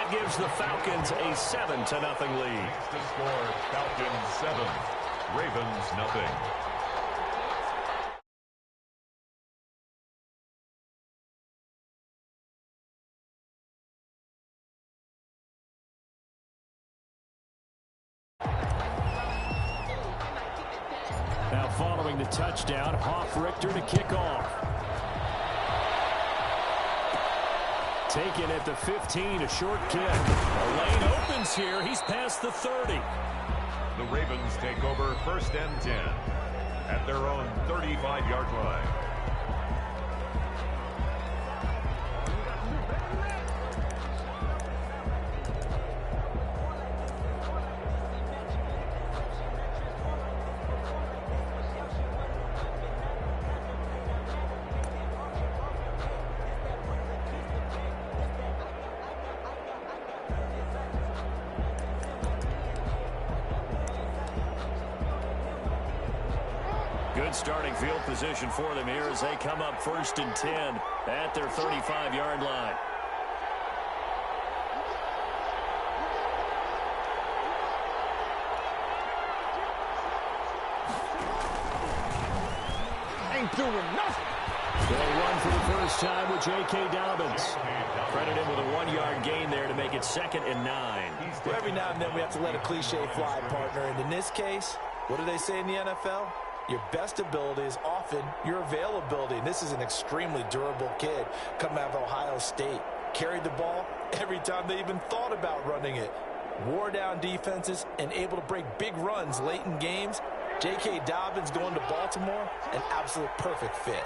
That gives the Falcons a 7-0 lead. To score, Falcons 7, Ravens nothing. Now following the touchdown, Richter to kick off. Taken at the 15, a short kick. A lane opens here. He's past the 30. The Ravens take over 1st and 10 at their own 35-yard line. Good starting field position for them here as they come up 1st and 10 at their 35-yard line. Ain't doing nothing. They'll run for the first time with J.K. Dobbins. Credit him with a 1-yard gain there to make it 2nd and 9. Well, every now and then we have to let a cliche fly, partner. And in this case, what do they say in the NFL? Your best ability is often your availability. And this is an extremely durable kid coming out of Ohio State. Carried the ball every time they even thought about running it. Wore down defenses and able to break big runs late in games. J.K. Dobbins going to Baltimore, an absolute perfect fit.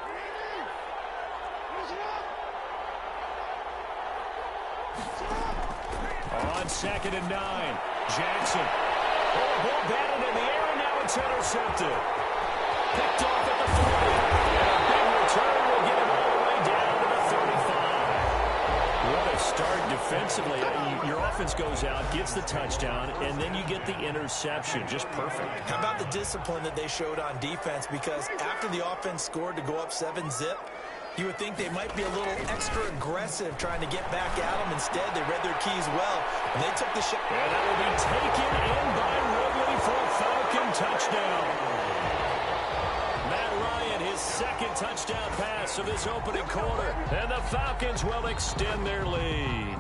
On 2nd and 9, Jackson. Oh, ball batted in the air, and now it's intercepted. Picked off at the 40. And a big return will get him all the way down to the 35. What a start defensively. Your offense goes out, gets the touchdown, and then you get the interception. Just perfect. How about the discipline that they showed on defense? Because after the offense scored to go up 7-zip, you would think they might be a little extra aggressive trying to get back at them. Instead, they read their keys well, and they took the shot. And that will be taken in by Ridley for a Falcon touchdown. Matt Ryan, his 2nd touchdown pass of this opening quarter. And the Falcons will extend their lead.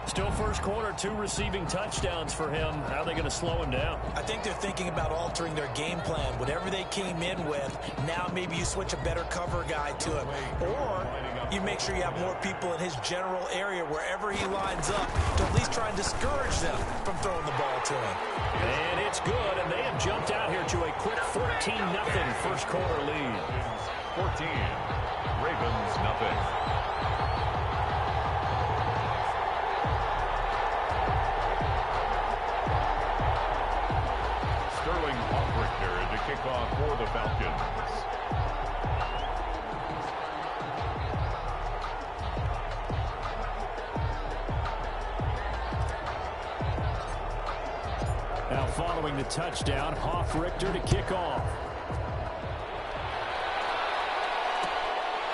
Still first quarter, 2 receiving touchdowns for him. How are they going to slow him down? I think they're thinking about altering their game plan. Whatever they came in with, now maybe you switch a better cover guy to him. Or you make sure you have more people in his general area wherever he lines up to at least try and discourage them from throwing the ball to him. And it's good, and they have jumped out here to a quick 14-0 first quarter lead. 14, Ravens nothing. Kickoff for the Falcons. Now following the touchdown, Richter to kick off.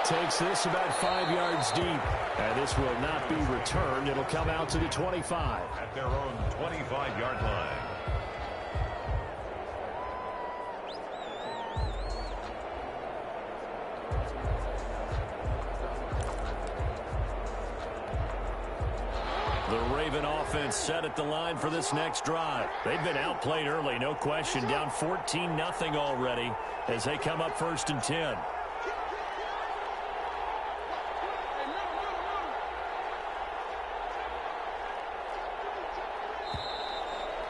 Takes this about 5 yards deep. And this will not be returned. It'll come out to the 25. At their own 25-yard line. The Raven offense set at the line for this next drive. They've been outplayed early, no question. Down 14-0 already as they come up 1st and 10.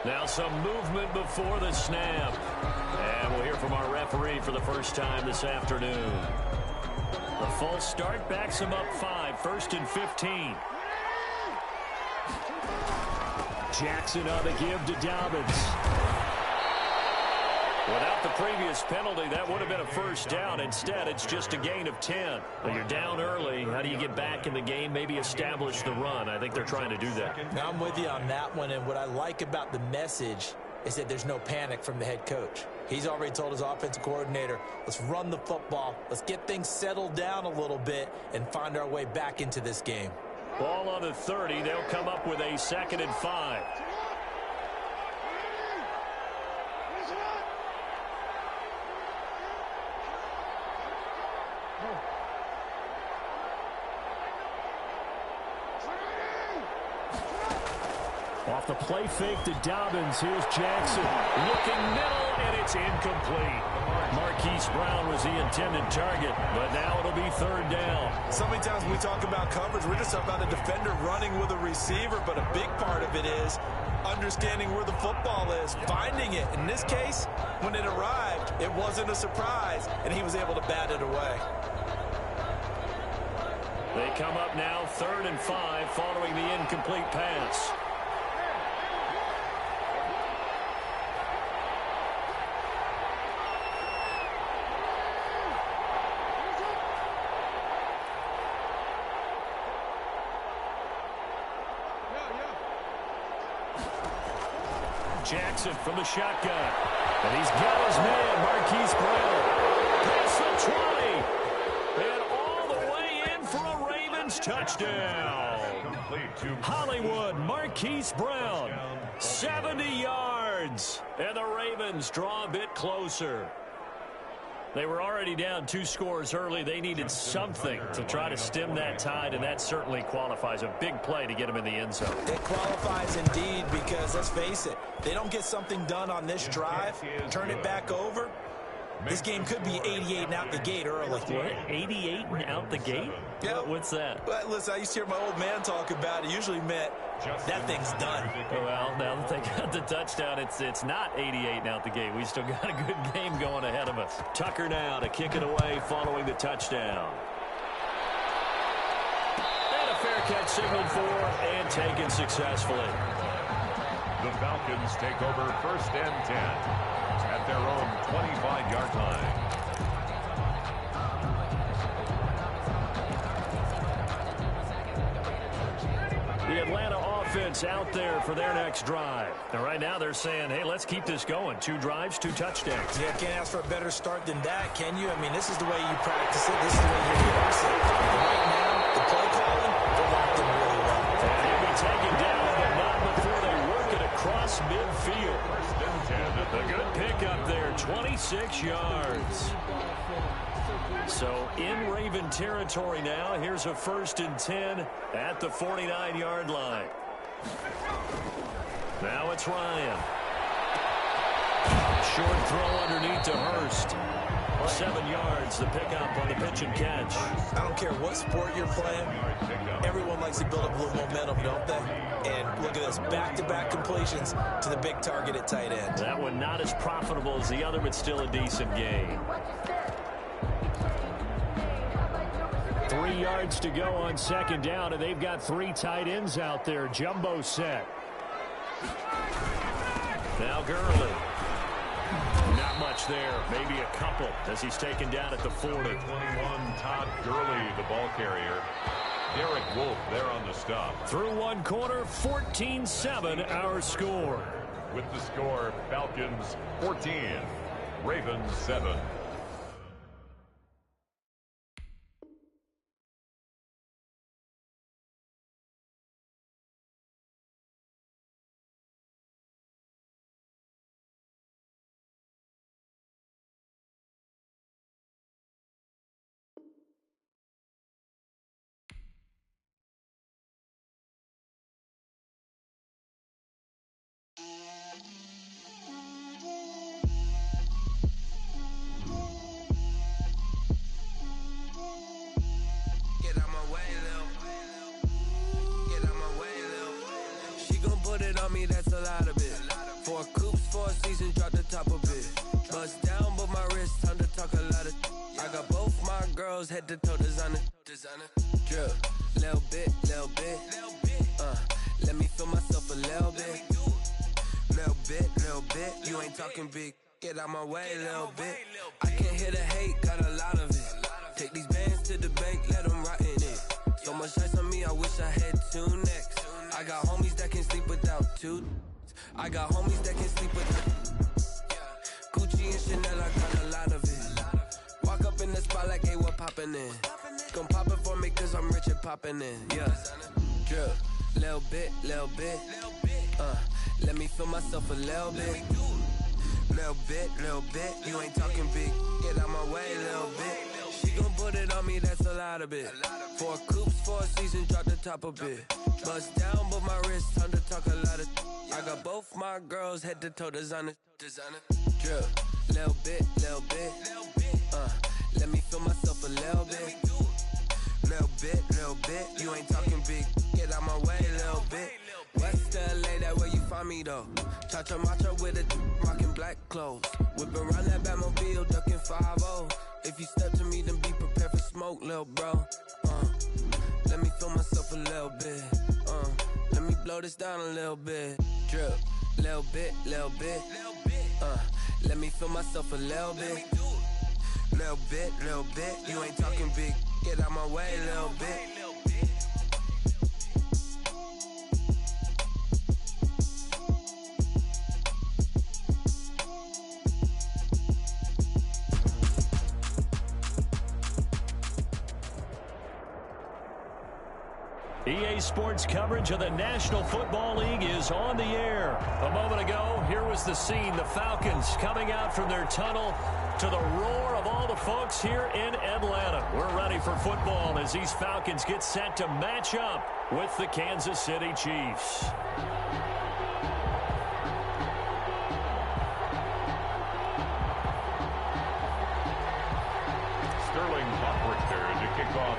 Now some movement before the snap. And we'll hear from our referee for the first time this afternoon. The false start backs him up 5, 1st and 15. Jackson on the give to Dobbins. Without the previous penalty, that would have been a first down. Instead, it's just a gain of 10. When you're down early, how do you get back in the game, maybe establish the run? I think they're trying to do that. Now I'm with you on that one, and what I like about the message is that there's no panic from the head coach. He's already told his offensive coordinator, let's run the football, let's get things settled down a little bit and find our way back into this game. Ball on the 30. They'll come up with a 2nd and 5. Off the play fake to Dobbins. Here's Jackson. Looking middle, and it's incomplete. Marquise Brown was the intended target, but now it'll be 3rd down. So many times when we talk about coverage, we're just about a defender running with a receiver, but a big part of it is understanding where the football is, finding it. In this case, when it arrived, it wasn't a surprise, and he was able to bat it away. They come up now 3rd and 5 following the incomplete pass. Jackson from the shotgun. And he's got his man, Marquise Brown. Past the 20. And all the way in for a Ravens touchdown. Hollywood, Marquise Brown. 70 yards. And the Ravens draw a bit closer. They were already down 2 scores early. They needed something to try to stem that tide, and that certainly qualifies. A big play to get them in the end zone. It qualifies indeed because, let's face it, they don't get something done on this drive, turn it back over. This game could be 88 and out the gate early. What? 88 and out the gate? Yeah. What's that? Well, listen, I used to hear my old man talk about it. Usually meant that thing's done. Well, now that they got the touchdown, it's not 88 and out the gate. We still got a good game going ahead of us. Tucker now to kick it away following the touchdown. And a fair catch signaled for and taken successfully. The Falcons take over 1st and 10 at their own 25-yard line. The Atlanta offense out there for their next drive. And right now they're saying, hey, let's keep this going. 2 drives, 2 touchdowns. Yeah, can't ask for a better start than that, can you? I mean, this is the way you practice it. This is the way you rehearse it. And right now, the play calling, they're locked in really well. And he'll be taken down, but not before they work it across midfield. 1st and 10. A good pickup there, 26 yards. So in Raven territory now. Here's a 1st and 10 at the 49-yard line. Now it's Ryan. Short throw underneath to Hurst. 7 yards, the pickup on the pitch and catch. I don't care what sport you're playing. Everyone likes to build up a little momentum, don't they? And look at this, back-to-back completions to the big target at tight end. That one not as profitable as the other, but still a decent gain. 3 yards to go on 2nd down, and they've got 3 tight ends out there. Jumbo set. Now Gurley. Not much there. Maybe a couple as he's taken down at the 40. 21, Todd Gurley, the ball carrier. Derek Wolfe there on the stop. Through one quarter, 14-7 our score. With the score, Falcons 14, Ravens 7. That's a lot of it. 4 coops, 4 seasons, drop the top of it. Bust down, but my wrist, time to talk a lot of. I got both my girls head to toe designer. Drip, little bit. Let me feel myself a little bit. Little bit. You ain't talking big. Get out my way, little bit. I can't hear the hate, got a lot of it. Take these bands to the bank, let them rot in it. So much ice on me, I wish I had 2 necks. I got homies that can sleep without 2. I got homies that can sleep with Gucci and Chanel, I got a lot of it. Walk up in the spot like, hey, what poppin' in? Gon' pop it for me cause I'm rich and poppin' in, yeah. Drip, little bit, let me feel myself a little bit. Little bit, you ain't talking big. Get out my way, little bit. She gon' put it on me, that's a lot of it. 4 coops, 4 seasons, drop the top a bit. Bust down, but my wrist, time to talk a lot of. I got both my girls head to toe designer. Drip, little bit, let me feel myself a little bit. Little bit, you ain't talking big. Get out my way, little bit. West LA, that where you find me though. Cha-cha matcha with a rockin' black clothes. Whip around that Batmobile, ducking 5-0. If you step to me, then be prepared for smoke, lil' bro. Let me feel myself a little bit. Let me blow this down a little bit. Drip, little bit. Let me feel myself a little bit. Little bit, you ain't talking big. Get out my way, little bit. EA Sports coverage of the National Football League is on the air. A moment ago, here was the scene. The Falcons coming out from their tunnel to the roar of all the folks here in Atlanta. We're ready for football as these Falcons get set to match up with the Kansas City Chiefs.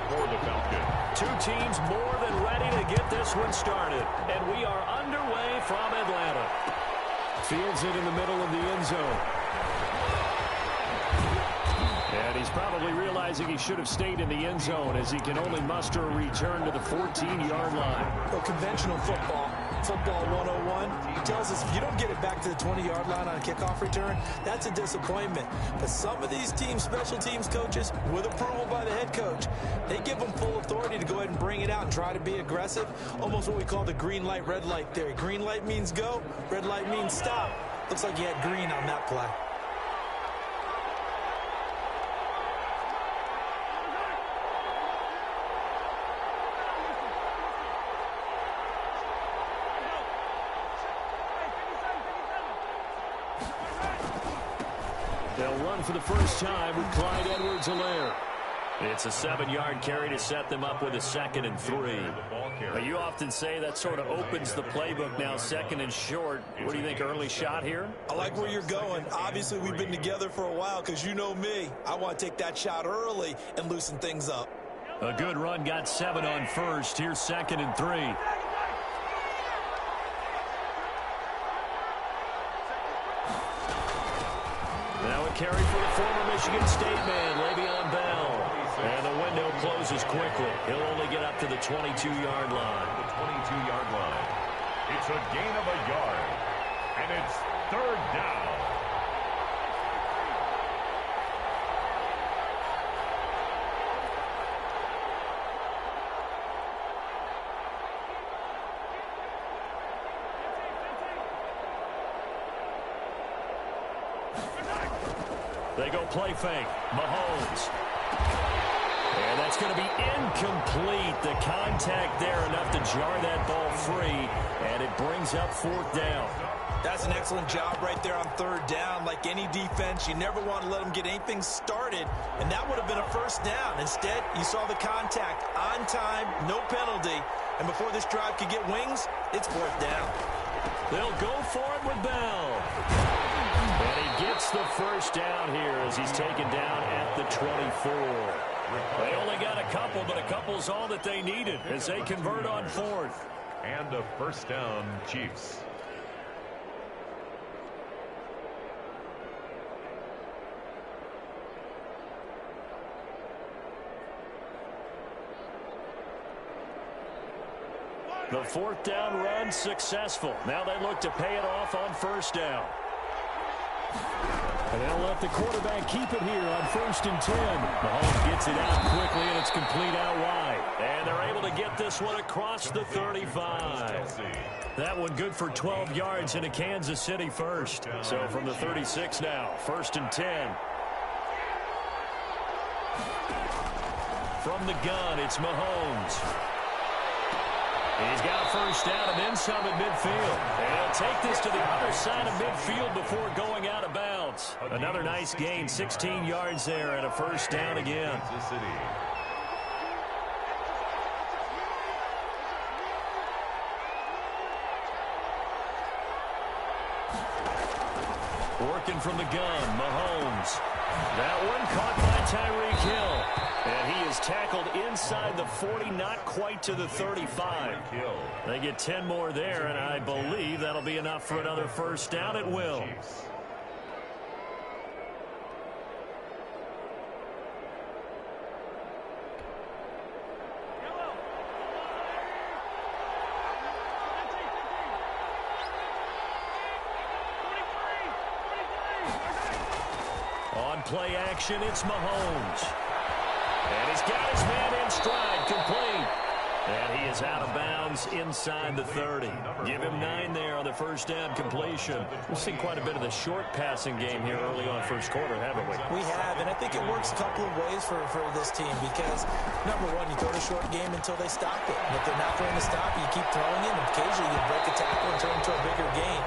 For the Falcons. Two teams more than ready to get this one started. And we are underway from Atlanta. Fields it in the middle of the end zone. And he's probably realizing he should have stayed in the end zone as he can only muster a return to the 14-yard line. Well, conventional football 101, tells us if you don't get it back to the 20-yard line on a kickoff return, that's a disappointment. But some of these teams, special teams coaches, with approval by the head coach, they give them full authority to go ahead and bring it out and try to be aggressive. Almost what we call the green light, red light theory. Green light means go, red light means stop. Looks like you had green on that play. They'll run for the first time with Clyde Edwards-Helaire. It's a 7-yard carry to set them up with a 2nd and 3. But you often say that sort of opens the playbook now, 2nd and short. What do you think, early shot here? I like where you're going. Obviously, we've been together for a while because you know me. I want to take that shot early and loosen things up. A good run got 7 on first. Here's 2nd and 3. Now a carry for the former Michigan State man, Le'Veon Bell. And the window closes quickly. He'll only get up to the 22-yard line. The 22-yard line. It's a gain of a yard. And it's 3rd down. They go play fake. Mahomes. And that's going to be incomplete. The contact there enough to jar that ball free. And it brings up 4th down. That's an excellent job right there on 3rd down. Like any defense, you never want to let them get anything started. And that would have been a 1st down. Instead, you saw the contact on time, no penalty. And before this drive could get wings, it's 4th down. They'll go for it with Bell. And he gets the 1st down here as he's taken down at the 24. They only got a couple, but a couple's all that they needed as they convert on 4th. And a 1st down, Chiefs. The 4th down run successful. Now they look to pay it off on 1st down. And they'll let the quarterback keep it here on 1st and 10. Mahomes gets it out quickly, and it's complete out wide. And they're able to get this one across the 35. That one good for 12 yards in a Kansas City first. So from the 36 now, 1st and 10. From the gun, it's Mahomes. He's got a first down and then some at midfield. And he'll take this to the other side of midfield before going out of bounds. Another nice gain, 16 yards there and a first down again. Kansas City. Working from the gun, Mahomes. That one caught by Tyreek Hill. And he is tackled inside the 40, not quite to the 35. They get 10 more there, and I believe that'll be enough for another first down at will. On play action, it's Mahomes. And he's got his man in stride, complete. And he is out of bounds inside the 30. Give him 9 there on the first down completion. We've seen quite a bit of the short passing game here early on first quarter, haven't we? We have, and I think it works a couple of ways for this team because, number one, you throw the short game until they stop it. And if they're not going to stop you, keep throwing it, and occasionally you break a tackle and turn into a bigger gain.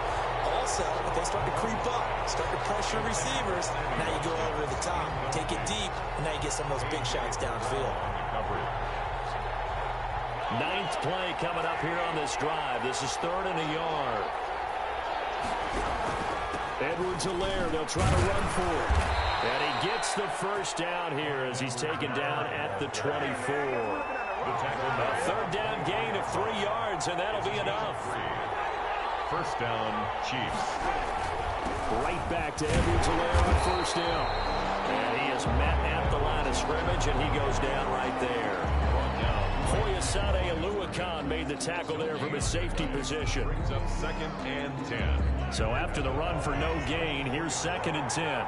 Also, if they start to creep up, start to pressure receivers, now you go over the top, take it deep, and now you get some of those big shots downfield. 9th play coming up here on this drive. This is 3rd and a yard. Edwards-Helaire, they'll try to run for it. And he gets the first down here as he's taken down at the 24. A 3rd down gain of 3 yards, and that'll be enough. First down, Chiefs. Right back to Edwards-Helaire on first down. And he is met at the line of scrimmage, and he goes down right there. Foyesade Aluakan made the tackle there from his safety position. Brings up 2nd and 10. So after the run for no gain, here's 2nd and 10.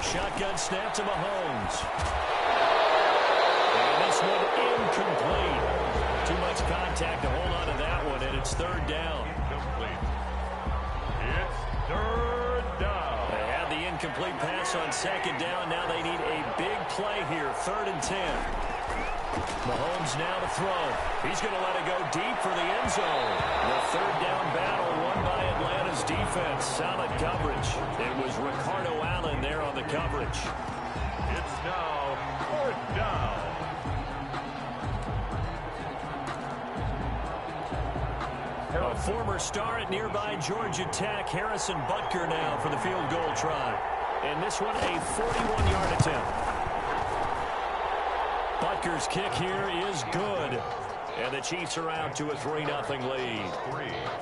Shotgun snap to Mahomes. And this one incomplete. Too much contact to hold on to that one, and it's 3rd down. Incomplete. It's 3rd down. They had the incomplete pass on 2nd down. Now they need a big play here, 3rd and 10. Mahomes now to throw. He's going to let it go deep for the end zone. The 3rd down battle won by Atlanta's defense. Solid coverage. It was Ricardo Allen there on the coverage. It's now 4th down. A former star at nearby Georgia Tech, Harrison Butker now for the field goal try. And this one a 41-yard attempt. Butker's kick here is good. And the Chiefs are out to a 3-0 lead.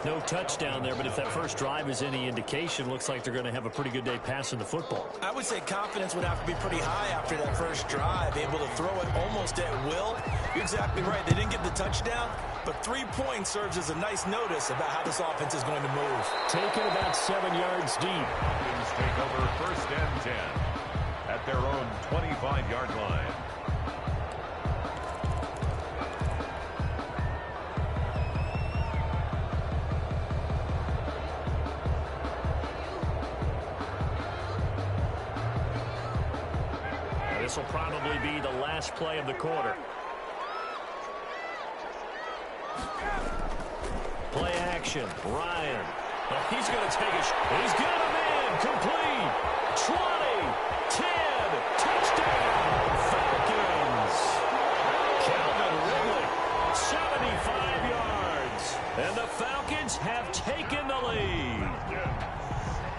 No touchdown there, but if that first drive is any indication, looks like they're going to have a pretty good day passing the football. I would say confidence would have to be pretty high after that first drive, able to throw it almost at will. You're exactly right. They didn't get the touchdown, but 3 points serves as a nice notice about how this offense is going to move. Taken about 7 yards deep. Falcons take over 1st and 10 at their own 25-yard line. This will probably be the last play of the quarter. Play action. Ryan. Oh, he's going to take a shot. He's got him in. Complete. 20. 10. Touchdown. Falcons. Calvin Ridley. 75 yards. And the Falcons have taken the lead.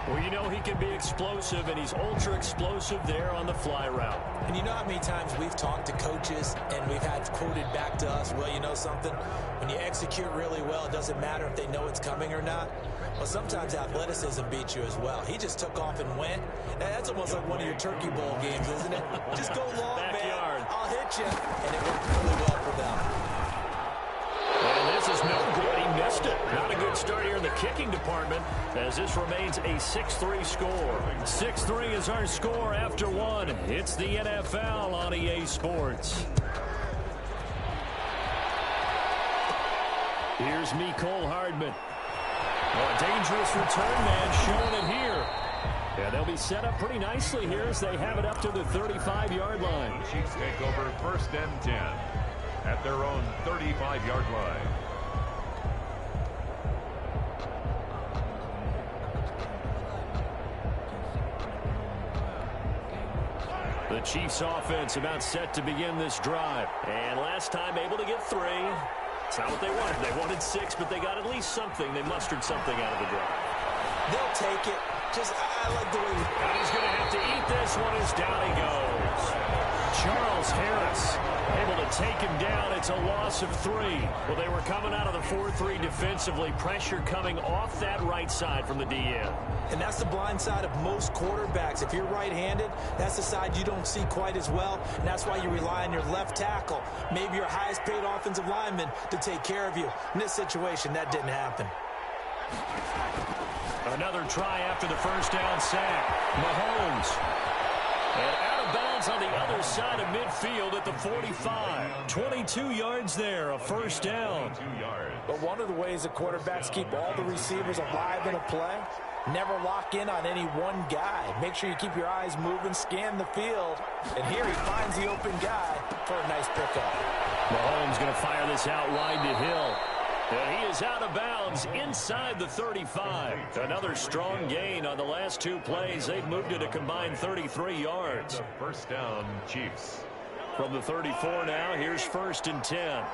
Well, you know he can be explosive, and he's ultra-explosive there on the fly route. And you know how many times we've talked to coaches and we've had quoted back to us, well, you know something? When you execute really well, it doesn't matter if they know it's coming or not. Well, sometimes athleticism beats you as well. He just took off and went. That's almost like one of your Turkey Bowl games, isn't it? Just go long, Backyard. man. I'll hit you. And it worked really well for them. And this is no good. He missed it. Not a good start here in the kicking department as this remains a 6-3 score. 6-3 is our score after one. It's the NFL on EA Sports. Here's Mecole Hardman. Oh, a dangerous return man showing it here. Yeah, they'll be set up pretty nicely here as they have it up to the 35-yard line. The Chiefs take over 1st and 10 at their own 35-yard line. The Chiefs offense about set to begin this drive. And last time able to get 3. It's not what they wanted. They wanted 6, but they got at least something. They mustered something out of the drive. They'll take it. I like the way he's going to have to eat this one as down he goes. Charles Harris able to take him down. It's a loss of 3. Well, they were coming out of the 4-3 defensively. Pressure coming off that right side from the DN. And that's the blind side of most quarterbacks. If you're right-handed, that's the side you don't see quite as well. And that's why you rely on your left tackle, maybe your highest-paid offensive lineman, to take care of you. In this situation, that didn't happen. Another try after the first down sack. Mahomes. And out of bounds on the other side of midfield at the 45. 22 yards there, a first down. But one of the ways the quarterbacks keep all the receivers alive in a play, never lock in on any one guy. Make sure you keep your eyes moving, scan the field. And here he finds the open guy for a nice pickup. Mahomes going to fire this out wide to Hill. And he is out of bounds inside the 35. Another strong gain on the last 2 plays. They've moved it a combined 33 yards. First down, Chiefs. From the 34 now, here's 1st and 10.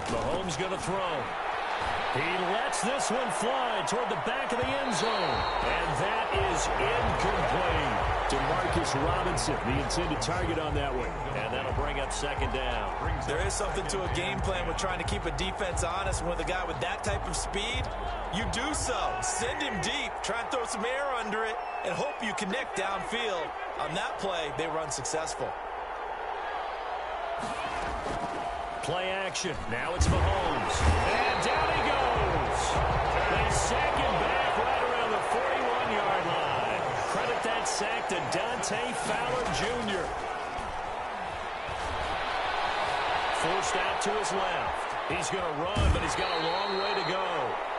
Mahomes going to throw. He lets this one fly toward the back of the end zone. And that is incomplete. DeMarcus Robinson, the intended target on that one. And that'll bring up 2nd down. There is something to a game plan with trying to keep a defense honest. And with a guy with that type of speed, you do so. Send him deep. Try and throw some air under it and hope you connect downfield. On that play, they run successful. Play action. Now it's Mahomes. And down he goes. They sack him back right around the 41-yard line. Credit that sack to Dante Fowler Jr. Forced out to his left. He's going to run, but he's got a long way to go.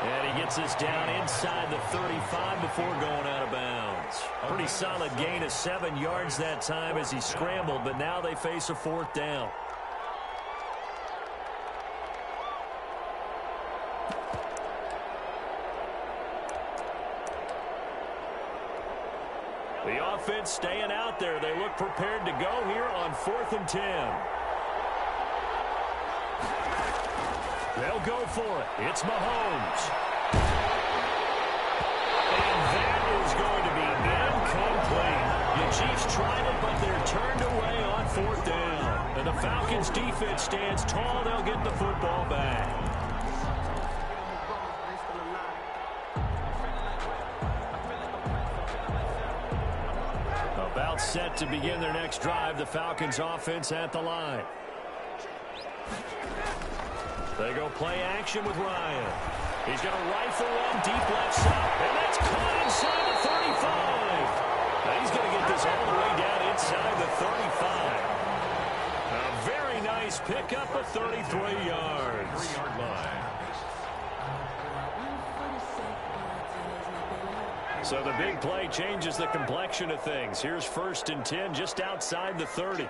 And he gets us down inside the 35 before going out of bounds. Pretty solid gain of 7 yards that time as he scrambled, but now they face a 4th down. The offense staying out there. They look prepared to go here on 4th and 10. They'll go for it. It's Mahomes. And that is going to be incomplete. The Chiefs tried it, but they're turned away on 4th down. And the Falcons defense stands tall. They'll get the football back. About set to begin their next drive. The Falcons offense at the line. They go play action with Ryan. He's going to rifle one deep left side. And that's caught inside the 35. Now he's going to get this all the way down inside the 35. A very nice pickup of 33 yards. 3-yard line. So the big play changes the complexion of things. Here's 1st and 10 just outside the 30.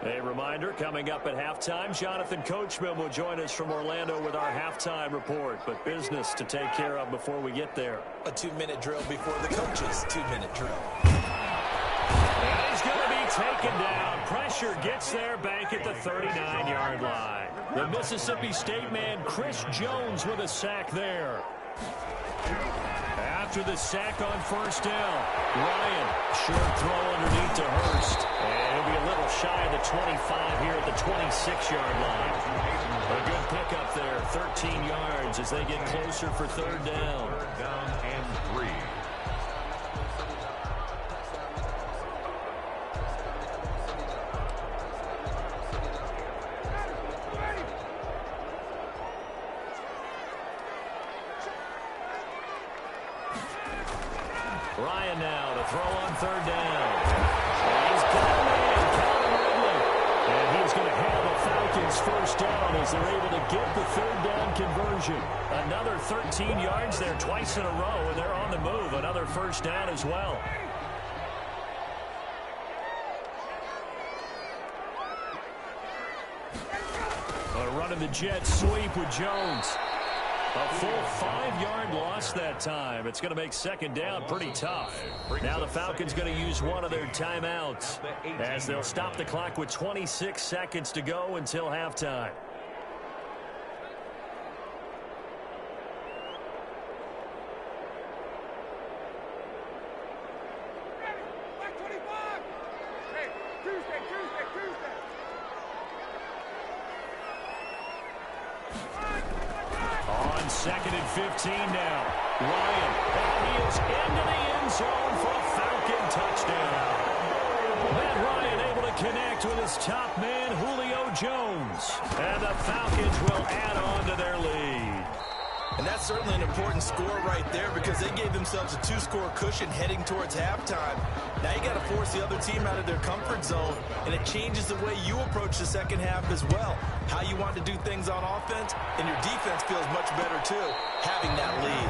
A reminder, coming up at halftime, Jonathan Coachman will join us from Orlando with our halftime report. But business to take care of before we get there. A 2-minute drill before the coach's 2-minute drill. And he's going to be taken down. Pressure gets there back at the 39-yard line. The Mississippi State man, Chris Jones, with a sack there. After the sack on 1st down, Ryan, short throw underneath to Hurst. And it'll be a little 25 here at the 26-yard line. A good pickup there, 13 yards as they get closer for third down. Third down and 3. Ryan now to throw on third down. He's got a man, Calvin Ridley. And he's going to have the Falcons first down as they're able to get the third down conversion. Another 13 yards there twice in a row, and they're on the move. Another first down as well. Running the jet sweep with Jones. A full 5-yard loss that time. It's going to make second down pretty tough. Now the Falcons going to use one of their timeouts as they'll stop the clock with 26 seconds to go until halftime. Second and 15 now. Ryan, and he is into the end zone for a Falcon touchdown. Matt Ryan able to connect with his top man, Julio Jones. And the Falcons will add on to their lead. And that's certainly an important score right there because they gave themselves a 2-score cushion heading towards halftime. Now you got to force the other team out of their comfort zone, and it changes the way you approach the second half as well. How you want to do things on offense, and your defense feels much better too, having that lead.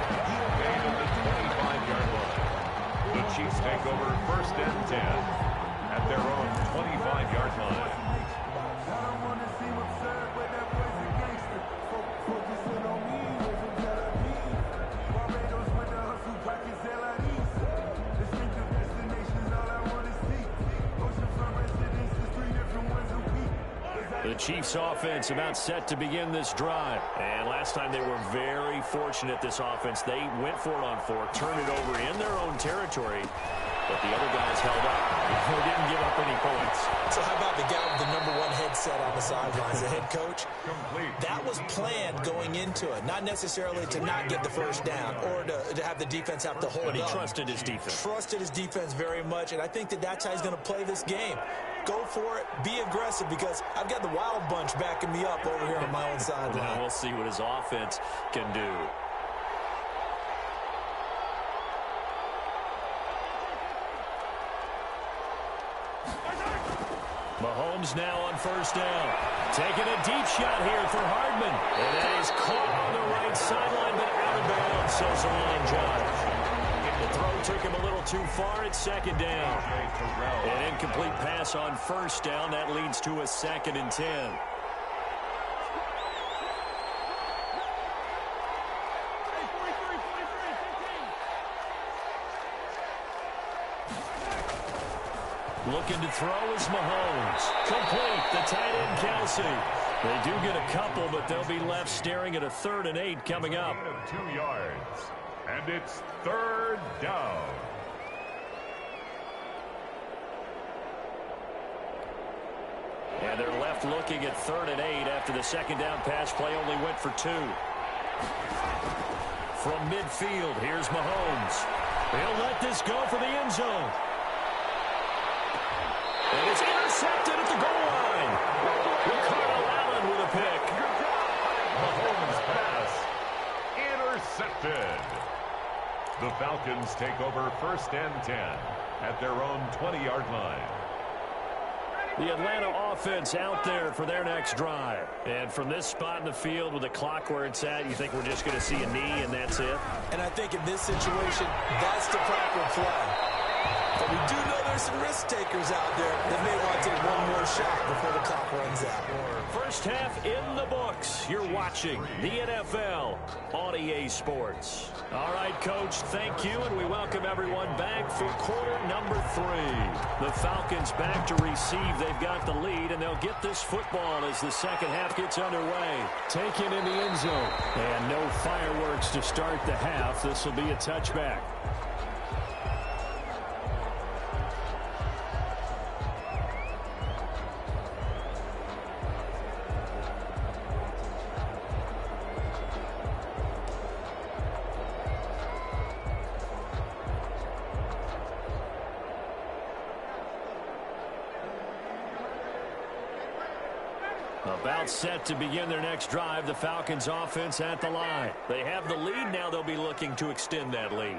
Gain at the 25-yard line. The Chiefs take over first and 10 at their own 25-yard line. The Chiefs offense about set to begin this drive. And last time they were very fortunate, this offense. They went for it on 4, turned it over in their own territory. But the other guys held up. They didn't give up any points. So how about the guy with the #1 headset on the sidelines, the head coach? That was planned going into it. Not necessarily to not get the first down or to have the defense have to hold up. But he trusted his defense. Trusted his defense very much, and I think that's how he's going to play this game. Go for it. Be aggressive because I've got the wild bunch backing me up over here on my own sideline. Now we'll see what his offense can do. Mahomes now on first down. Taking a deep shot here for Hardman. And that is caught on the right sideline, but out of bounds, says the line judge. The throw took him a little too far at second down. An incomplete pass on first down. That leads to a 2nd and 10. Looking to throw is Mahomes. Complete. The tight end, Kelsey. They do get a couple, but they'll be left staring at a 3rd and 8 coming up. 2 yards. And it's third down. And they're left looking at 3rd and 8 after the second down pass play only went for 2. From midfield, here's Mahomes. He'll let this go for the end zone. And it's intercepted at the goal line. Ricardo Allen with a pick. Mahomes pass intercepted. The Falcons take over first and 10 at their own 20-yard line. The Atlanta offense out there for their next drive. And from this spot in the field with the clock where it's at, you think we're just going to see a knee and that's it? And I think in this situation, that's the proper play. But we do know there's some risk takers out there that may want to take one more shot before the clock runs out. First half in the books. You're watching the NFL on EA Sports. All right, Coach, thank you, and we welcome everyone back for quarter number 3. The Falcons back to receive. They've got the lead, and they'll get this football as the second half gets underway. Taken in the end zone, and no fireworks to start the half. This will be a touchback. About set to begin their next drive, the Falcons offense at the line. They have the lead. Now they'll be looking to extend that lead.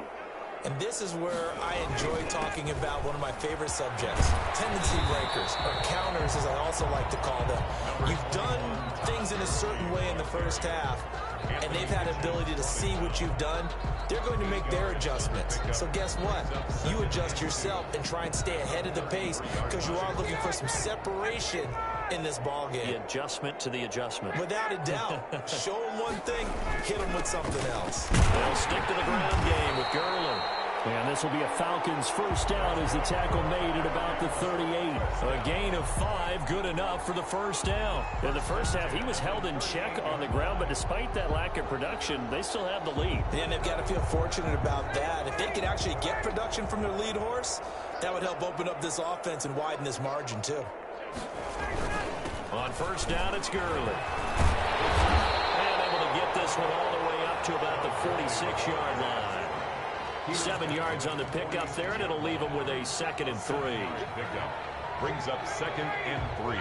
And this is where I enjoy talking about one of my favorite subjects, tendency breakers, or counters as I also like to call them. You've done things in a certain way in the first half, and they've had ability to see what you've done. They're going to make their adjustments. So guess what? You adjust yourself and try and stay ahead of the pace because you are looking for some separation in this ball game. The adjustment to the adjustment. Without a doubt. Show them one thing, hit them with something else. They'll stick to the ground game with Gurley. And this will be a Falcons first down as the tackle made at about the 38. A gain of 5, good enough for the first down. In the first half, he was held in check on the ground, but despite that lack of production, they still have the lead. And they've got to feel fortunate about that. If they could actually get production from their lead horse, that would help open up this offense and widen this margin too. On first down, it's Gurley. And able to get this one all the way up to about the 46-yard line. 7 yards on the pickup there, and it'll leave them with a 2nd and 3. Pickup brings up 2nd and 3.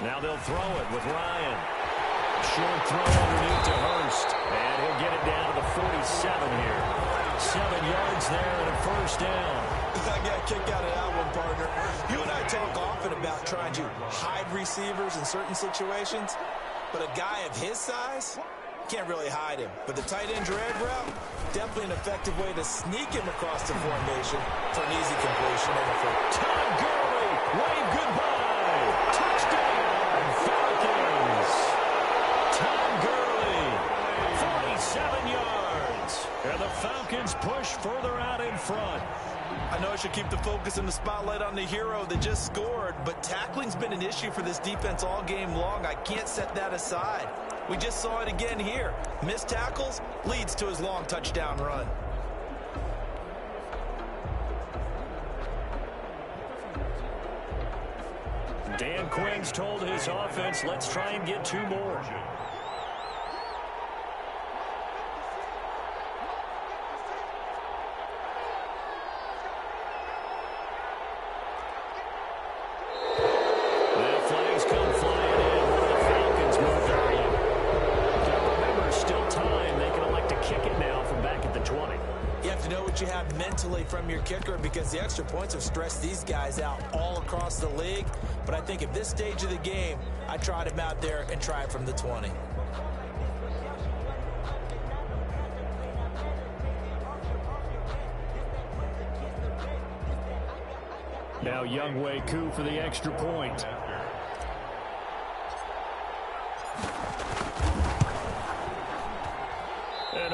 Now they'll throw it with Ryan. Short throw underneath to Hurst. And he'll get it down to the 47 here. 7 yards there and a first down. I got a kick out of that one, partner. You and I talk often about trying to hide receivers in certain situations, but a guy of his size can't really hide him. But the tight end drag route, definitely an effective way to sneak him across the formation for an easy completion. And for Todd Gurley, wave goodbye. Touchdown, Falcons. Todd Gurley, 47 yards. And the Falcons push further out in front. I know I should keep the focus and the spotlight on the hero that just scored, but tackling's been an issue for this defense all game long. I can't set that aside. We just saw it again here. Missed tackles leads to his long touchdown run. Dan Quinn's told his offense, let's try and get 2 more. You have mentally from your kicker because the extra points have stressed these guys out all across the league. But I think at this stage of the game, I tried him out there and tried from the 20. Now Younghoe Koo for the extra point. And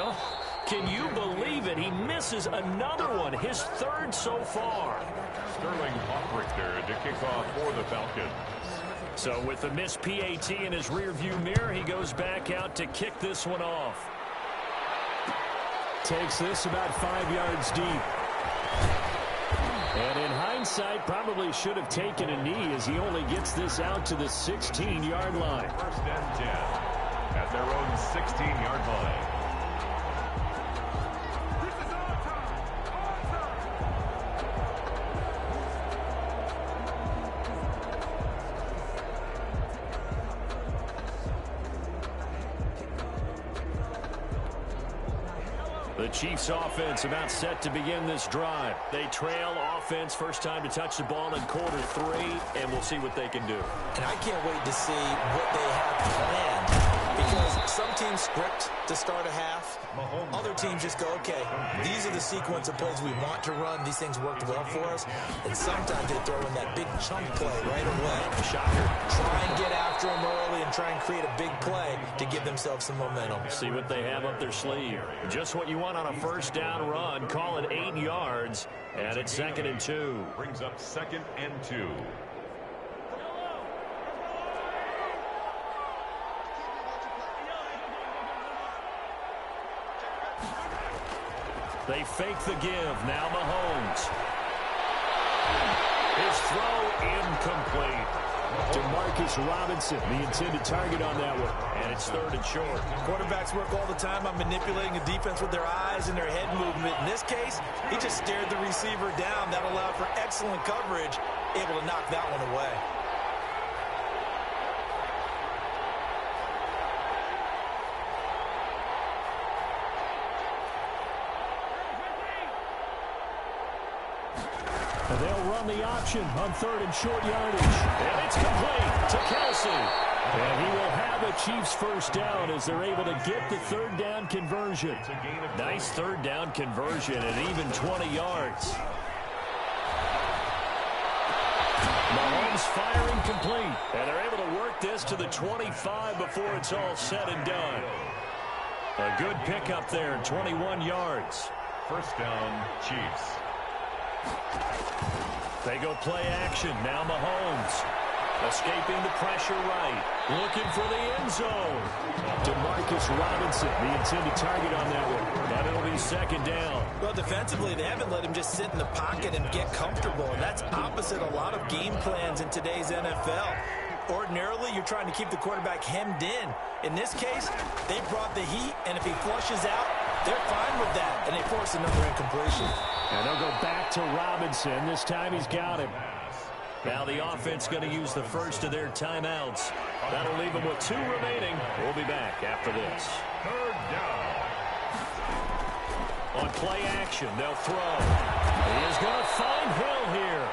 can you believe it? He misses another one, his 3rd so far. Sterling Hoffrichter to kick off for the Falcons. So with the missed PAT in his rearview mirror, he goes back out to kick this one off. Takes this about 5 yards deep. And in hindsight, probably should have taken a knee as he only gets this out to the 16-yard line. 1st and 10 at their own 16-yard line. The Chiefs offense about set to begin this drive. They trail offense, first time to touch the ball in quarter 3, and we'll see what they can do. And I can't wait to see what they have planned because some teams script to start a half. Other teams just go, okay, these are the sequence of plays we want to run. These things worked well for us. And sometimes they throw in that big chunk play right away. Shocker. Try and get after them early and try and create a big play to give themselves some momentum. See what they have up their sleeve. Just what you want on a first down run. Call it 8 yards, and it's 2nd and 2. Brings up 2nd and 2. They fake the give. Now Mahomes. His throw incomplete. Demarcus Robinson, the intended target on that one. And it's 3rd and short. Quarterbacks work all the time on manipulating a defense with their eyes and their head movement. In this case, he just stared the receiver down. That allowed for excellent coverage, able to knock that one away. And they'll run the option on 3rd and short yardage. And it's complete to Kelsey. And he will have a Chiefs first down as they're able to get the 3rd down conversion. Nice 3rd down conversion at even 20 yards. Mahomes firing complete. And they're able to work this to the 25 before it's all said and done. A good pickup there, 21 yards. First down, Chiefs. They go play action. Now Mahomes. Escaping the pressure right. Looking for the end zone. Demarcus Robinson, the intended target on that one. But it'll be 2nd down. Well, defensively, they haven't let him just sit in the pocket and get comfortable. And that's opposite a lot of game plans in today's NFL. Ordinarily, you're trying to keep the quarterback hemmed in. In this case, they brought the heat, and if he flushes out, they're fine with that. And they force another incompletion. And they'll go back to Robinson. This time he's got him. Now the offense going to use the first of their timeouts. That'll leave them with 2 remaining. We'll be back after this. 3rd down. On play action, they'll throw. He is going to find Hill here.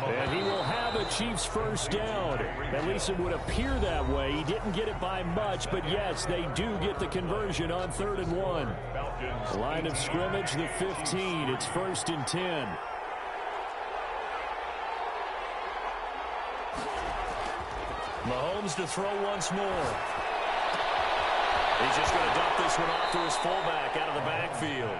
And he will have a Chiefs first down. At least it would appear that way. He didn't get it by much, but yes, they do get the conversion on 3rd and 1. Line of scrimmage, the 15. It's 1st and 10. Mahomes to throw once more. He's just going to dump this one off to his fullback out of the backfield.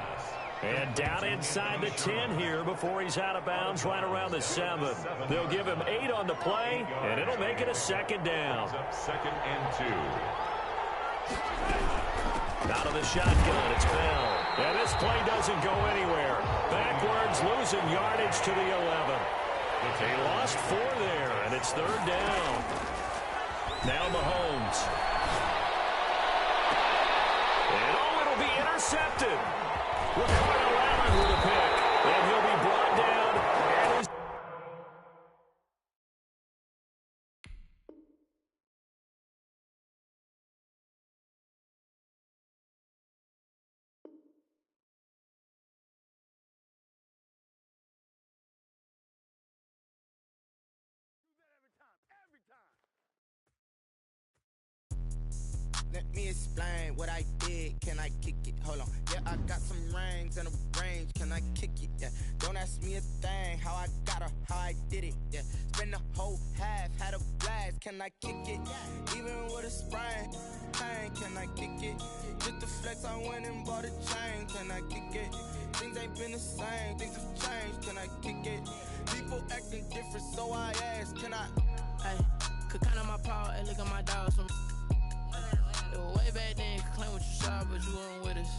And down inside the 10 here before he's out of bounds right around the 7. They'll give him 8 on the play, and it'll make it a 2nd down. 2nd and 2. Out of the shotgun, it's Bell. And this play doesn't go anywhere. Backwards, losing yardage to the 11. They lost 4 there, and it's 3rd down. Now Mahomes. And it'll be intercepted. Ricardo Allen with a pick. And he'll be brought down. And his Let me explain what I did. Can I kick it? Hold on. Yeah, I got some rings and a range. Can I kick it? Yeah. Don't ask me a thing. How I got her, how I did it. Yeah. Spend the whole half, had a blast. Can I kick it? Even with a sprain. Pain, can I kick it? Just the flex, I went and bought a chain. Can I kick it? Things ain't been the same. Things have changed. Can I kick it? People acting different, so I ask. Can I? Hey, could count on my power and look at my dogs from. It was way back then, could claim what you saw, but you weren't with us.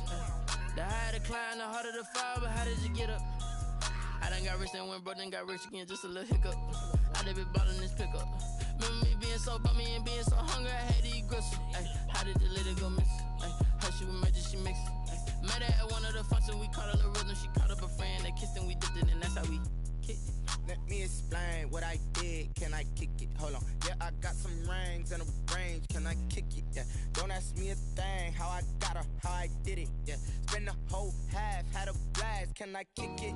The higher the climb, the harder the fall, but how did you get up? I done got rich and went broke, then got rich again, just a little hiccup. I done been bought in this pickup. Remember me being so bummy and being so hungry, I had to eat gristle. Ay, how did the lady go miss? Ay, her she was magic, she mixed. Met her at one of the functions, we caught a little rhythm, she caught up a friend, they kissed and we dipped it, and that's how we kicked it. Let me explain what I did. Can I kick it? Hold on. Yeah, I got some rings and a range. Can I kick it? Yeah. Don't ask me a thing. How I got her, how I did it. Yeah. Spend the whole half, had a blast. Can I kick it?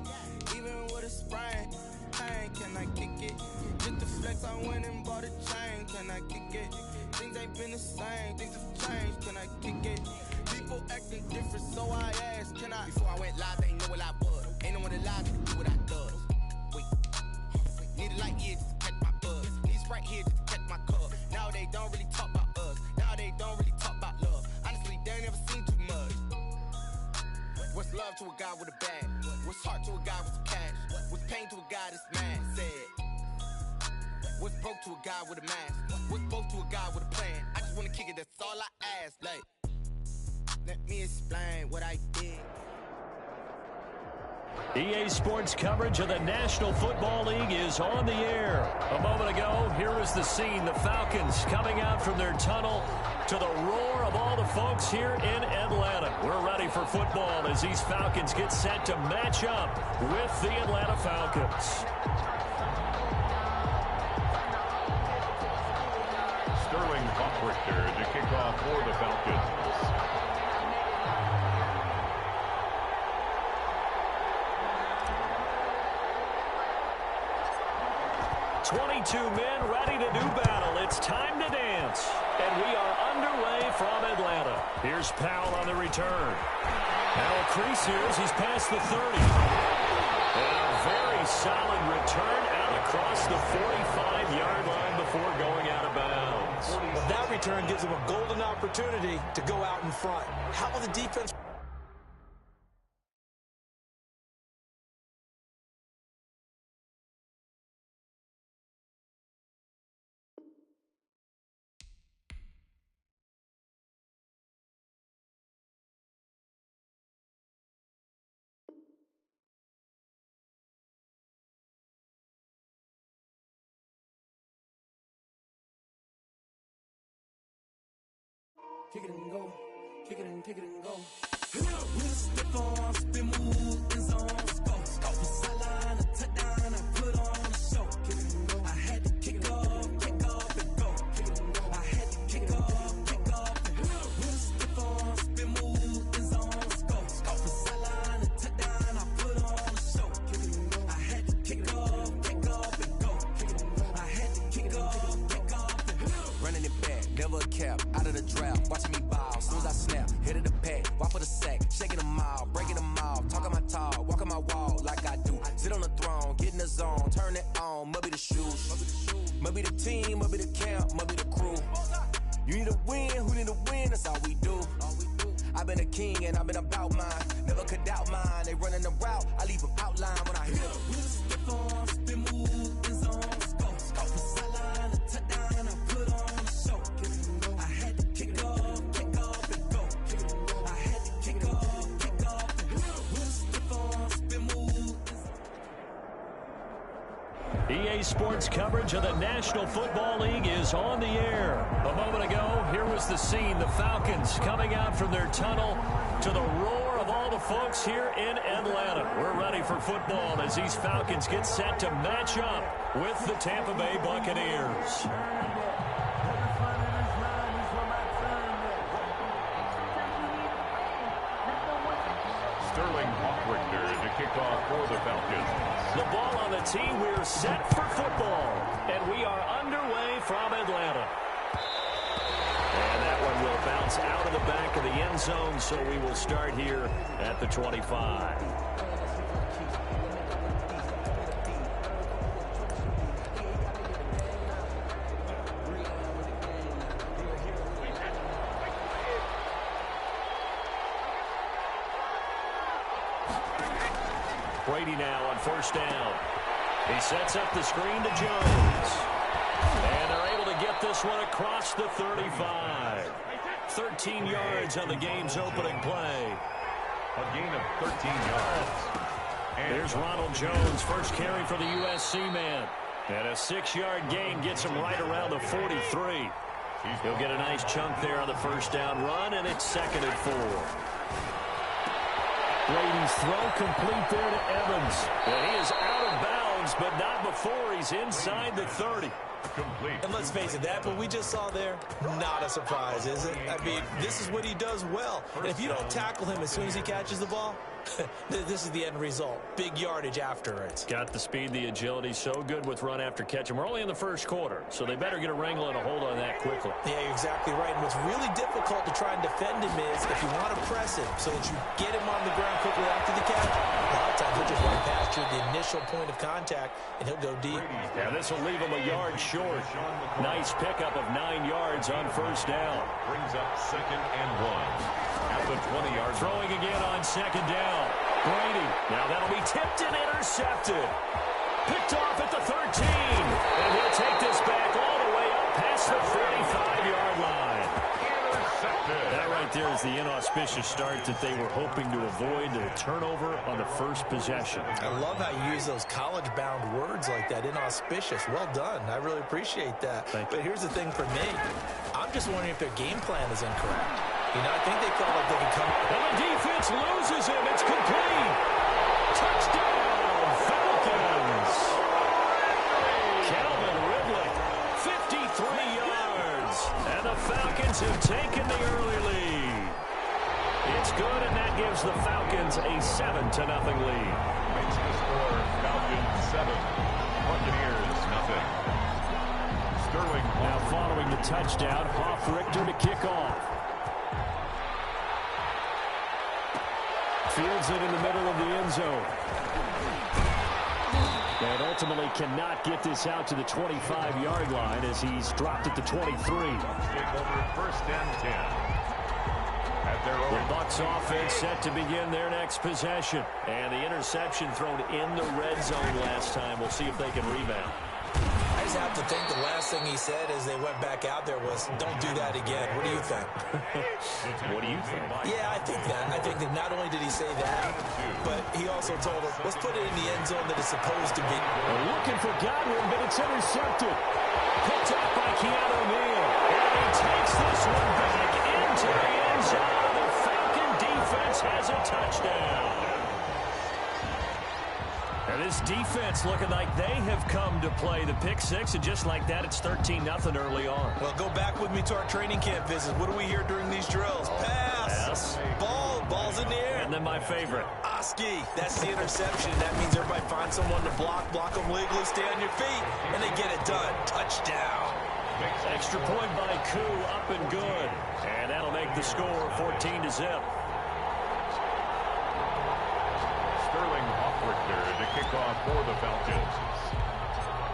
Even with a sprain. Pain, can I kick it? Just the flex, I went and bought a chain. Can I kick it? Things ain't been the same. Things have changed. Can I kick it? People acting different, so I asked. Can I? Before I went live, they ain't know what I was. Ain't no one alive to do what I does. Need a light here just to catch my buzz. Need Sprite here just to catch my cup. Now they don't really talk about us. Now they don't really talk about love. Honestly, they ain't never seen too much. What's love to a guy with a bag? What's heart to a guy with some cash? What's pain to a guy that's mad? Said. What's broke to a guy with a mask? What's broke to a guy with a plan? I just wanna kick it, that's all I ask. Like, let me explain what I did. EA Sports coverage of the National Football League is on the air. A moment ago, here was the scene. The Falcons coming out from their tunnel to the roar of all the folks here in Atlanta. We're ready for football as these Falcons get set to match up with the Atlanta Falcons. Sterling Hockrichter to kick off for the Falcons. 22 men ready to do battle. It's time to dance. And we are underway from Atlanta. Here's Powell on the return. Now a crease here as he's past the 30. And a very solid return out across the 45-yard line before going out of bounds. Well, that return gives him a golden opportunity to go out in front. How will the defense... Kick it and go, kick it and go. With a stiff arm, spin move, in zone, go. Off the sideline, a touchdown, I put on a show. Kick it and go. I had to kick off and go. Kick it and go. I had to kick off and go. With a stiff arm, spin move, in zone, go. Off the sideline, a touchdown, I put on a show. Kick it and go. I had to kick off and go. Kick it and go. I had to kick off and go. Running it back, never a cap, out of the draft, watching me ball, soon as I snap, hit of the pack, walk for the sack, shaking them all, breaking them all, talking my talk, walking my wall like I do, sit on the throne, get in the zone, turn it on, must be the shoes, must be the team, must be the camp, must be the crew, you need a win, who need a win, that's all we do, I've been a king and I've been about mine, never could doubt mine, they running the route, I leave them outline when I hit them. Step on, spin move, in zone, go, off the sideline, a touchdown, I put on a show, I had to kick off and go, I had to kick off and go, with a step on, spin move. EA Sports coverage of the National Football League is on the air. A moment ago, here was the scene. The Falcons coming out from their tunnel to the roar of all the folks here in Atlanta. We're ready for football as these Falcons get set to match up with the Tampa Bay Buccaneers. Sterling Hockrichter to kick off for the Falcons. The ball on the tee. We're set for football. And we are underway from Atlanta. And that one will bounce out of the back of the end zone, so we will start here at the 25. Brady now on first down. He sets up the screen to Jones. And they're able to get this one across the 35. 13 yards on the game's opening play. A gain of 13 yards. And there's Ronald Jones, first carry for the USC man. And a 6-yard gain gets him right around the 43. He'll get a nice chunk there on the first down run, and it's 2nd and 4. Brady's throw complete there to Evans. And he is out of bounds, but not before he's inside the 30. Complete. And let's face it, that what we just saw there, not a surprise, is it? I mean, this is what he does well. And if you don't tackle him as soon as he catches the ball, this is the end result. Big yardage after it. Got the speed, the agility, so good with run after catch. And we're only in the first quarter, so they better get a wrangle and a hold on that quickly. Yeah, you're exactly right. And what's really difficult to try and defend him is if you want to press him so that you get him on the ground quickly after the catch, a lot of times he'll just run past you at the initial point of contact, and he'll go deep. Yeah, this will leave him a yard short. Nice pickup of 9 yards on first down. Brings up 2nd and 1. At the 20-yard throwing again on 2nd down. Brady. Now that'll be tipped and intercepted. Picked off at the 13. And he'll take this back all the way up past the 35-yard line. Intercepted. intercepted. That right there is the inauspicious start that they were hoping to avoid, the turnover on the first possession. I love how you use those college-bound words like that, inauspicious. Well done. I really appreciate that. But here's the thing for me. I'm just wondering if their game plan is incorrect. You know, I think they felt like they could come. And the defense loses him. It's complete. Touchdown, Falcons. Calvin Ridley, 53 yards. And the Falcons have taken the early lead. It's good, and that gives the Falcons a 7-0 lead. Makes the score Falcons 7, Buccaneers nothing. Sterling Now following the touchdown, Hoff-Richter to kick off. Fields it in the middle of the end zone. And ultimately cannot get this out to the 25-yard line as he's dropped at the 23. take over first and 10. At their The own Bucs offense set to begin their next possession. And the interception thrown in the red zone last time. We'll see if they can rebound. I just have to think the last thing he said as they went back out there was, don't do that again. What do you think? What do you think? Yeah, I think that. I think that not only did he say that, but he also told us, let's put it in the end zone that it's supposed to be. They're looking for Godwin, but it's intercepted. Picked up by Keanu Neal. And he takes this one back into the end zone. The Falcon defense has a touchdown. And this defense looking like they have come to play the pick six, and just like that, it's 13-0 early on. Well, go back with me to our training camp visit. What do we hear during these drills? Pass. Ball's in the air. And then my favorite. Oski, that's the interception. That means everybody finds someone to block them legally, stay on your feet, and they get it done. Touchdown. Extra point by Koo, up and good. And that'll make the score 14-0. Sterling Hoff-Richter to kick off for the Falcons.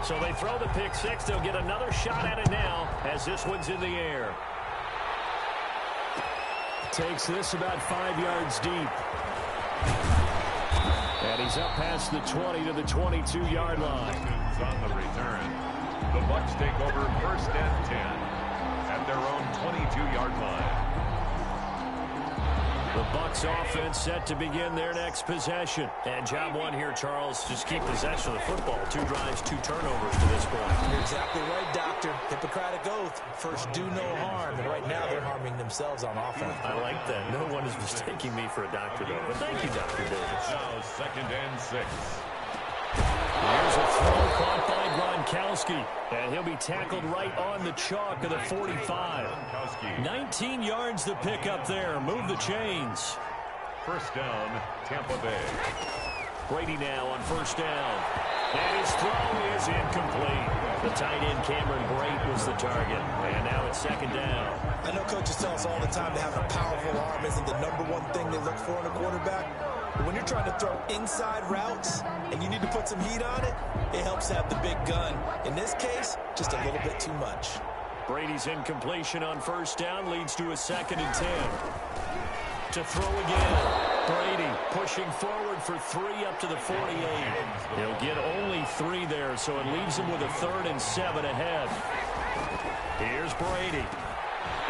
So they throw the pick six. They'll get another shot at it now as this one's in the air. Takes this about 5 yards deep. And he's up past the 20 to the 22-yard line. On the return. The Bucs take over first and 10 at their own 22-yard line. The Bucs offense set to begin their next possession. And job one here, Charles, just keep possession of the football. 2 drives, 2 turnovers to this point. You're exactly right, Doctor. Hippocratic oath. First, do no harm. And right now, they're harming themselves on offense. I like that. No one is mistaking me for a doctor, though. But thank you, Dr. Davis. Now second and 6. Here's a throw caught by Gronkowski. And he'll be tackled right on the chalk of the 45. 19 yards to pick up there. Move the chains. First down, Tampa Bay. Brady now on first down. And his throw is incomplete. The tight end Cameron Brate was the target. And now it's second down. I know coaches tell us all the time that having a powerful arm isn't the #1 thing they look for in a quarterback. But when you're trying to throw inside routes and you need to put some heat on it, it helps to have the big gun. In this case, just a little bit too much. Brady's incompletion on first down leads to a 2nd and 10. To throw again. Brady pushing forward for 3 up to the 48. He'll get only 3 there, so it leaves him with a 3rd and 7 ahead. Here's Brady.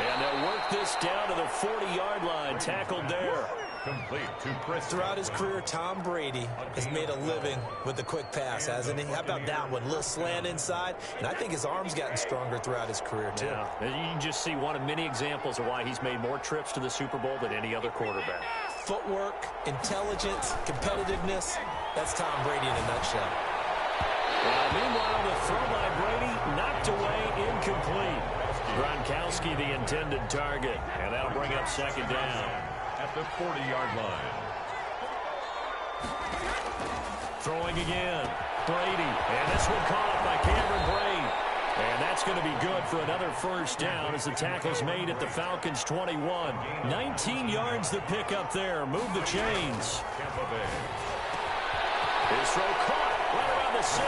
And they'll work this down to the 40-yard line. Tackled there. Complete to Chris. Throughout his career, Tom Brady has made a living with the quick pass, hasn't he? How about that one? A little slant inside, and I think his arm's gotten stronger throughout his career, too. Yeah, you can just see one of many examples of why he's made more trips to the Super Bowl than any other quarterback. Footwork, intelligence, competitiveness, that's Tom Brady in a nutshell. Meanwhile, the throw by Brady knocked away, incomplete. Gronkowski the intended target, and that'll bring up second down. At the 40-yard line. Throwing again. Brady. And this one caught up by Cameron Brate. And that's going to be good for another first down as the tackle's made at the Falcons' 21. 19 yards to pick up there. Move the chains. Tampa Bay. His throw caught right around the 6.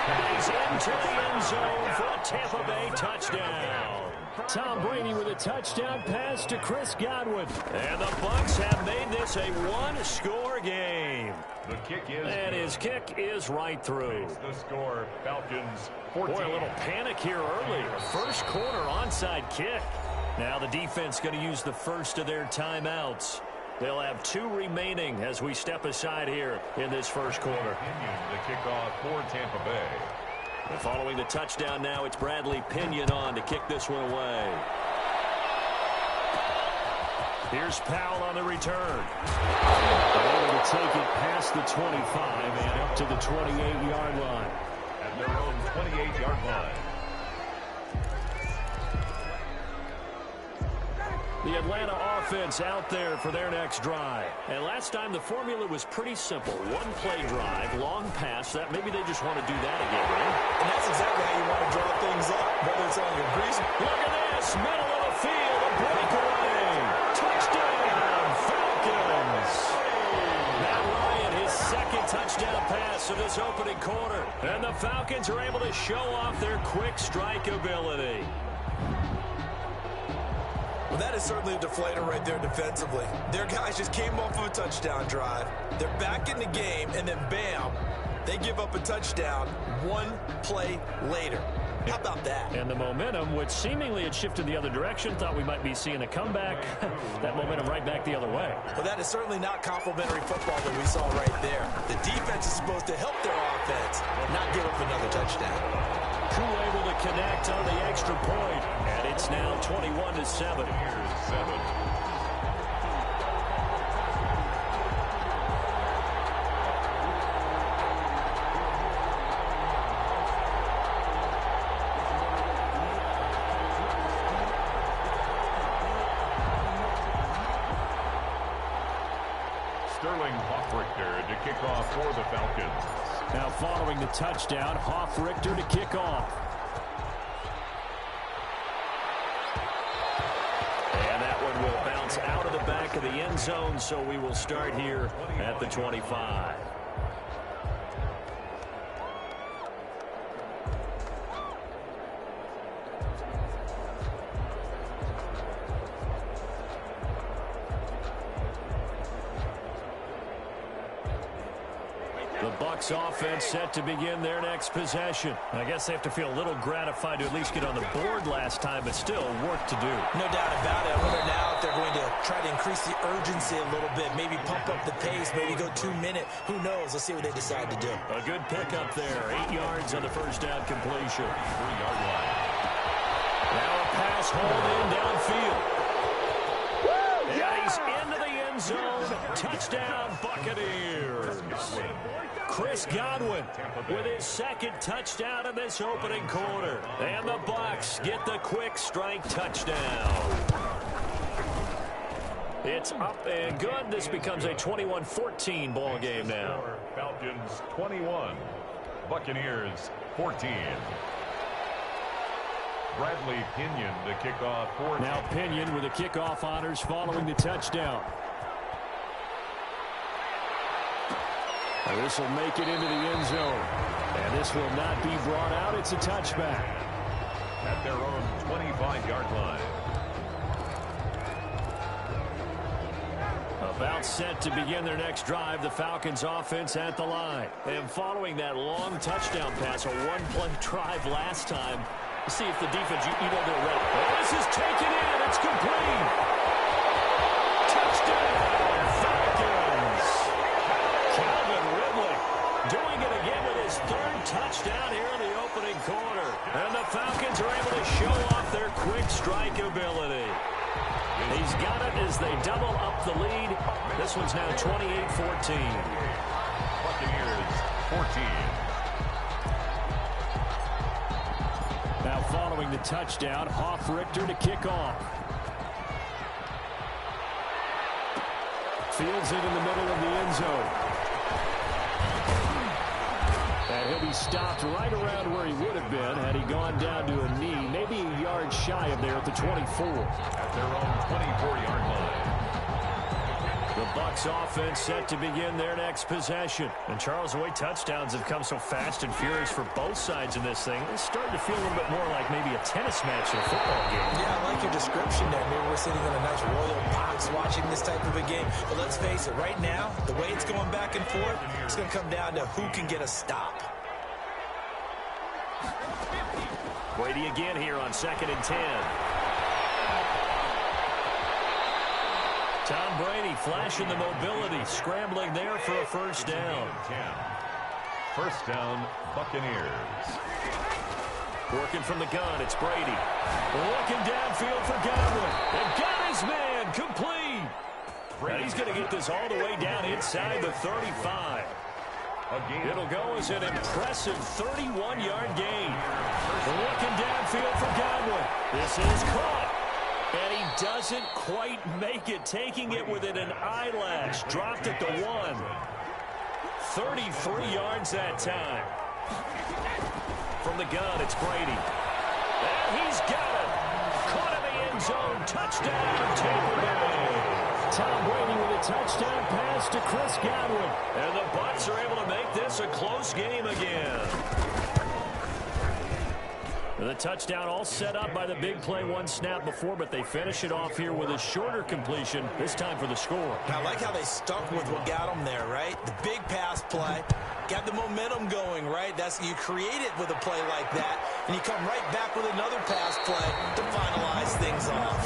And he's into the end zone for a Tampa Bay touchdown. Tom Brady with a touchdown pass to Chris Godwin. And the Bucs have made this a 1-score game. The kick is And his kick is right through. the score, Falcons 14. Boy, a little panic here early. First quarter onside kick. Now the defense going to use the first of their timeouts. They'll have 2 remaining as we step aside here in this first quarter. The kickoff for Tampa Bay. And following the touchdown now, it's Bradley Pinion on to kick this one away. Here's Powell on the return. Able to take it past the 25 and up to the 28-yard line. At their own 28-yard line. The Atlanta offense out there for their next drive. And last time the formula was pretty simple. 1-play drive, long pass. That maybe they just want to do that again, right? And that's exactly how you want to draw things up, whether it's on your grease. Look at this, middle of the field, a breakaway. Touchdown, Falcons. Matt Ryan, his second touchdown pass of this opening quarter. And the Falcons are able to show off their quick strike ability. Well, that is certainly a deflator right there defensively. Their guys just came off of a touchdown drive. They're back in the game, and then bam, they give up a touchdown 1 play later. How about that? And the momentum, which seemingly had shifted the other direction, thought we might be seeing a comeback. That momentum right back the other way. Well, that is certainly not complimentary football that we saw right there. The defense is supposed to help their offense, not give up another touchdown. Koo able to connect on the extra point, and it's now 21-7. Here's 7. Sterling Hoffrichter to kick off for the Falcons. Now following the touchdown, Hoffrichter to kick off. And that one will bounce out of the back of the end zone, so we will start here at the 25. Bucs offense set to begin their next possession. I guess they have to feel a little gratified to at least get on the board last time, but still work to do. No doubt about it. I wonder now if they're going to try to increase the urgency a little bit, maybe pump up the pace, maybe go 2-minute. Who knows? Let's see what they decide to do. A good pickup there. 8 yards on the first down completion. 3-yard line. Now a pass hauled in downfield. And he's into the end zone. Touchdown, Buccaneers. Chris Godwin with his second touchdown in this opening quarter. And the Bucs get the quick strike touchdown. It's up and good. This becomes a 21-14 ball game now. Falcons 21, Buccaneers 14. Bradley Pinion to kick off for. Now Pinion with the kickoff honors following the touchdown. This will make it into the end zone. And this will not be brought out. It's a touchback. At their own 25-yard line. About set to begin their next drive, the Falcons offense at the line. And following that long touchdown pass, a 1-play drive last time, let's see if the defense, you know they're ready. Oh, this is taken in. It's complete. Touchdown, Falcons. Calvin Ridley doing it again with his third touchdown here in the opening quarter. And the Falcons are able to show off their quick strike ability. He's got it as they double up the lead. This one's now 28-14. Buccaneers 14. Now following the touchdown, Hoffrichter to kick off. Fields it in the middle of the end zone. And he'll be stopped right around where he would have been had he gone down to a knee, maybe a yard shy of there at the 24. At their own 24-yard line. The Bucs offense set to begin their next possession. And Charles, the way touchdowns have come so fast and furious for both sides in this thing, it's starting to feel a little bit more like maybe a tennis match in a football game. Yeah, I like your description there. Maybe we're sitting in a nice royal box watching this type of a game. But let's face it, right now, the way it's going back and forth, it's going to come down to who can get a stop. Brady again here on 2nd and 10. Tom Brady flashing the mobility, scrambling there for a first down. 10. First down, Buccaneers. Working from the gun, it's Brady. Looking downfield for Godwin. And got his man, complete. And he's going to get this all the way down inside the 35. It'll go as an impressive 31-yard gain. Looking downfield for Godwin. This is caught. And he doesn't quite make it, taking it within an eyelash. Dropped at the 1. 33 yards that time. From the gun, it's Brady. And he's got it. Caught in the end zone. Touchdown, Tampa Bay. Tom Brady with a touchdown pass to Chris Godwin. And the Bucs are able to make this a close game again. The touchdown all set up by the big play one snap before, but they finish it off here with a shorter completion, this time for the score. I like how they stuck with what got them there, right? The big pass play, got the momentum going, right? You create it with a play like that, and you come right back with another pass play to finalize things off.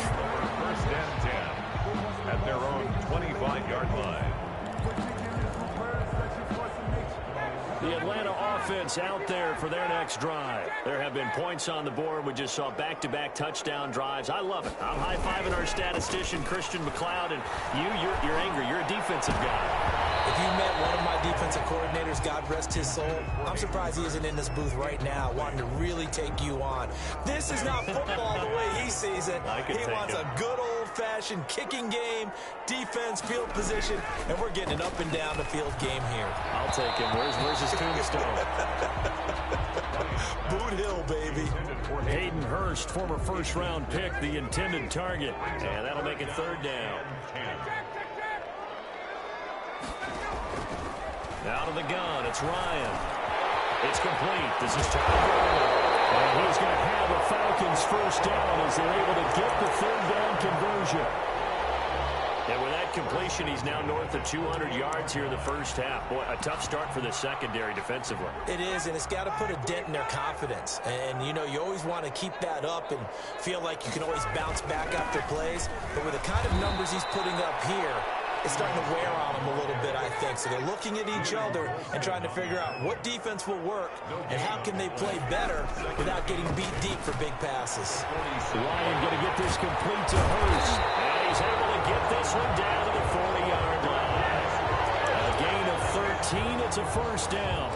First and 10 at their own 25-yard line. The Atlanta offense out there for their next drive. There have been points on the board. We just saw back-to-back touchdown drives. I love it. I'm high-fiving our statistician, Christian McLeod, and you're angry. You're a defensive guy. If you met one of my defensive coordinators, God rest his soul, I'm surprised he isn't in this booth right now wanting to really take you on. This is not football the way he sees it. He wants a good old-fashioned kicking game, defense, field position, and we're getting an up-and-down-the-field game here. I'll take him. Where's his tombstone? Boot Hill, baby. Hayden Hurst, former first-round pick, the intended target. And that'll make it third down. Out of the gun, it's Ryan. It's complete. This is Tom Brady. And he's going to have the Falcons first down as they're able to get the third down conversion. And with that completion, he's now north of 200 yards here in the first half. Boy, a tough start for the secondary defensively. It is, and it's got to put a dent in their confidence. And, you know, you always want to keep that up and feel like you can always bounce back after plays. But with the kind of numbers he's putting up here, it's starting to wear on them a little bit, I think. So they're looking at each other and trying to figure out what defense will work and how can they play better without getting beat deep for big passes. Ryan going to get this complete to Hurst. And he's able to get this one down to the 40-yard line. A gain of 13. It's a first down.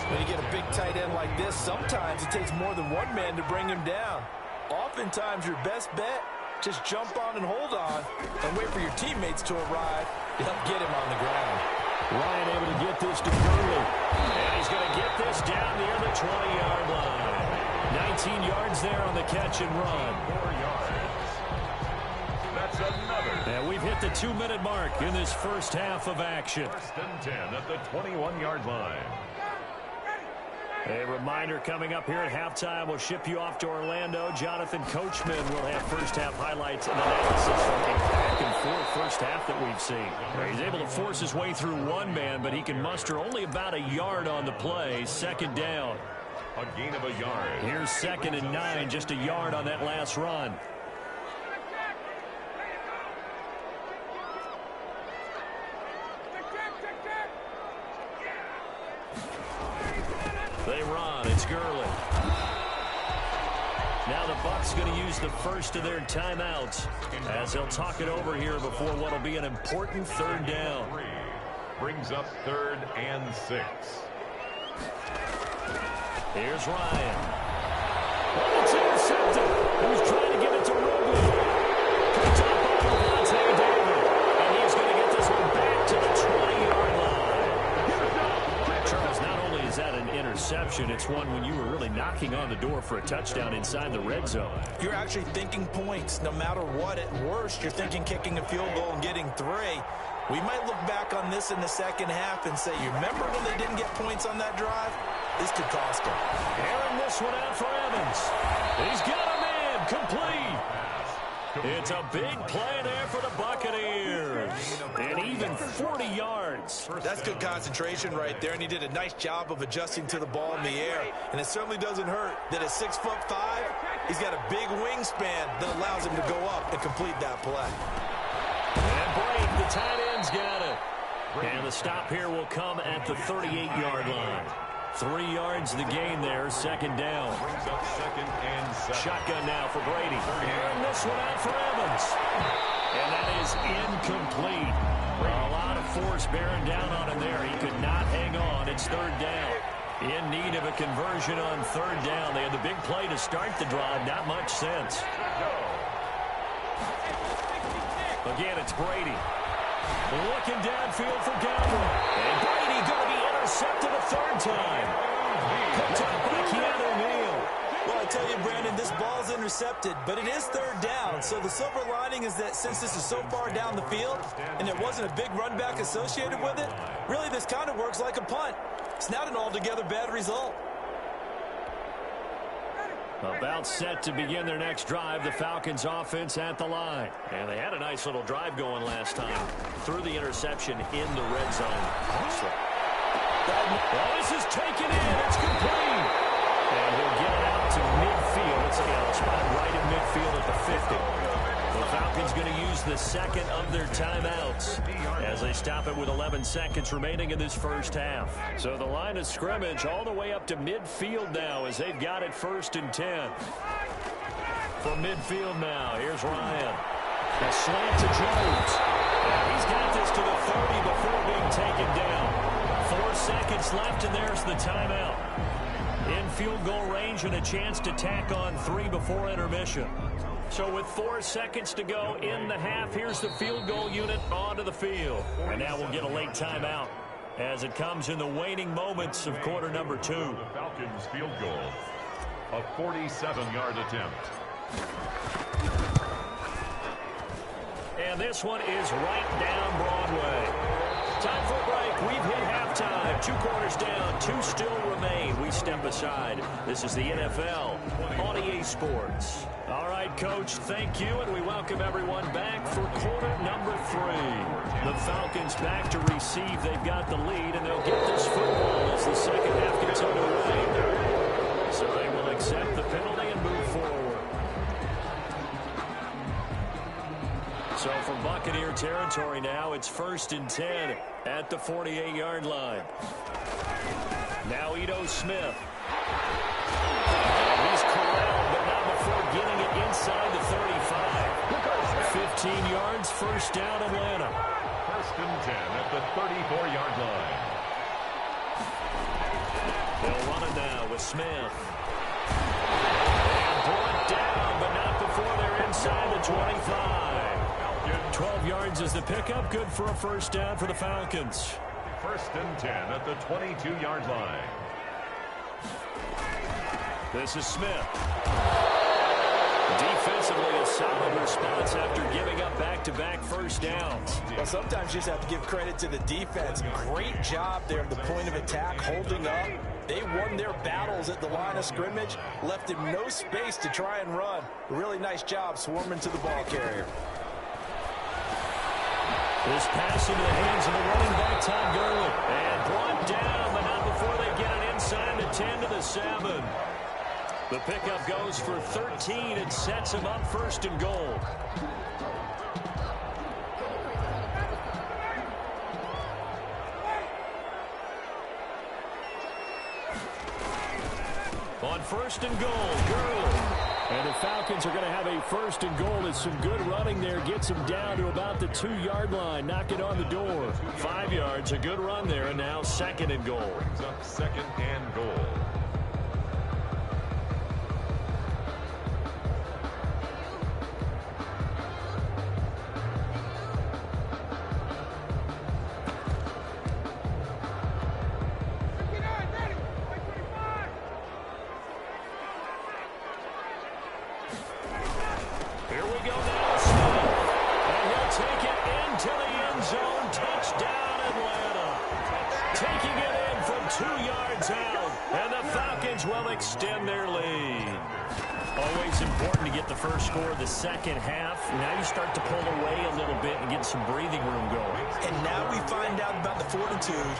When you get a big tight end like this, sometimes it takes more than one man to bring him down. Oftentimes, your best bet, just jump on and hold on and wait for your teammates to arrive to help get him on the ground. Ryan able to get this to Gurley. And he's going to get this down near the 20-yard line. 19 yards there on the catch and run. 4 yards. That's another. And we've hit the 2-minute mark in this first half of action. First and 10 at the 21-yard line. A reminder coming up here at halftime. We'll ship you off to Orlando. Jonathan Coachman will have first-half highlights and analysis from a back-and-forth first half that we've seen. He's able to force his way through one man, but he can muster only about a yard on the play. Second down. A gain of a yard. Here's 2nd and 9, just a yard on that last run. They run. It's Gurley. Now the Bucs going to use the first of their timeouts as they'll talk it over here before what will be an important third down. Brings up 3rd and 6. Here's Ryan. Oh, it's intercepted. He was trying to get it to Ridley. Comes up on Vontae Davis. And he's going to get this one back to the 20-yard line. Charles, not only is that an interception, it's one when you were really knocking on the door for a touchdown inside the red zone. You're actually thinking points. No matter what, at worst, you're thinking kicking a field goal and getting 3. We might look back on this in the second half and say, you remember when they didn't get points on that drive? This could cost them. Airing this one out for Evans. He's got a man complete. It's a big play there for the Buccaneers. And even 40 yards. That's good concentration right there, and he did a nice job of adjusting to the ball in the air. And it certainly doesn't hurt that at 6'5", he's got a big wingspan that allows him to go up and complete that play. And And the stop here will come at the 38-yard line. 3 yards the gain there, second down. Brings up second and 7. Shotgun now for Brady. And this one out for Evans. And that is incomplete. A lot of force bearing down on him there. He could not hang on. It's third down. In need of a conversion on third down. They had the big play to start the drive. Not much sense. Again, it's Brady. Looking downfield for Godwin. And Brady going to be intercepted a third time. Picked up by Keanu Neal. Well, I tell you, Brandon, this ball's intercepted, but it is third down. So the silver lining is that since this is so far down the field and there wasn't a big run back associated with it, really this kind of works like a punt. It's not an altogether bad result. About set to begin their next drive, the Falcons offense at the line. And they had a nice little drive going last time. Threw the interception in the red zone. Well, this is taken in. It's complete. And he'll get it out to midfield. It's a spot right in midfield at the 50. The Falcons going to use the second of their timeouts as they stop it with 11 seconds remaining in this first half. So the line of scrimmage all the way up to midfield now as they've got it 1st and 10. From midfield now, here's Ryan. A slant to Jones. And he's got this to the 30 before being taken down. 4 seconds left, and there's the timeout. In field goal range and a chance to tack on 3 before intermission. So with 4 seconds to go in the half, here's the field goal unit onto the field. And now we'll get a late timeout as it comes in the waning moments of quarter number 2. The Falcons field goal, a 47-yard attempt. And this one is right down Broadway. Time for a break. We've hit halftime. 2 quarters down. 2 still remain. We step aside. This is the NFL on EA Sports. All right, Coach, thank you, and we welcome everyone back for quarter number 3. The Falcons back to receive. They've got the lead, and they'll get this football as the second half gets underway. So they will accept the penalty and move forward. So from Buccaneer territory now, it's 1st and 10 at the 48-yard line. Now Ito Smith. And he's corralled, but not before getting it inside the 35. 15 yards, 1st down Atlanta. 1st and 10 at the 34-yard line. They'll run it now with Smith. And brought down, but not before they're inside the 25. 12 yards is the pickup. Good for a 1st down for the Falcons. 1st and 10 at the 22-yard line. This is Smith. Defensively, a solid response after giving up back-to-back 1st downs. Well, sometimes you just have to give credit to the defense. Great job there at the point of attack, holding up. They won their battles at the line of scrimmage, left him no space to try and run. A really nice job swarming to the ball carrier. This pass into the hands of the running back, Todd Gurley. And brought down, but not before they get it inside the 10 to the 7. The pickup goes for 13 and sets him up 1st and goal. On 1st and goal, Gurley. And the Falcons are going to have a 1st and goal as some good running there gets them down to about the 2-yard line. Knock it on the door. 5 yards, a good run there, and now 2nd and goal. Brings up 2nd and goal. Extend their lead. Always important to get the first score of the second half. Now you start to pull away a little bit and get some breathing room going. And now we find out about the fortitude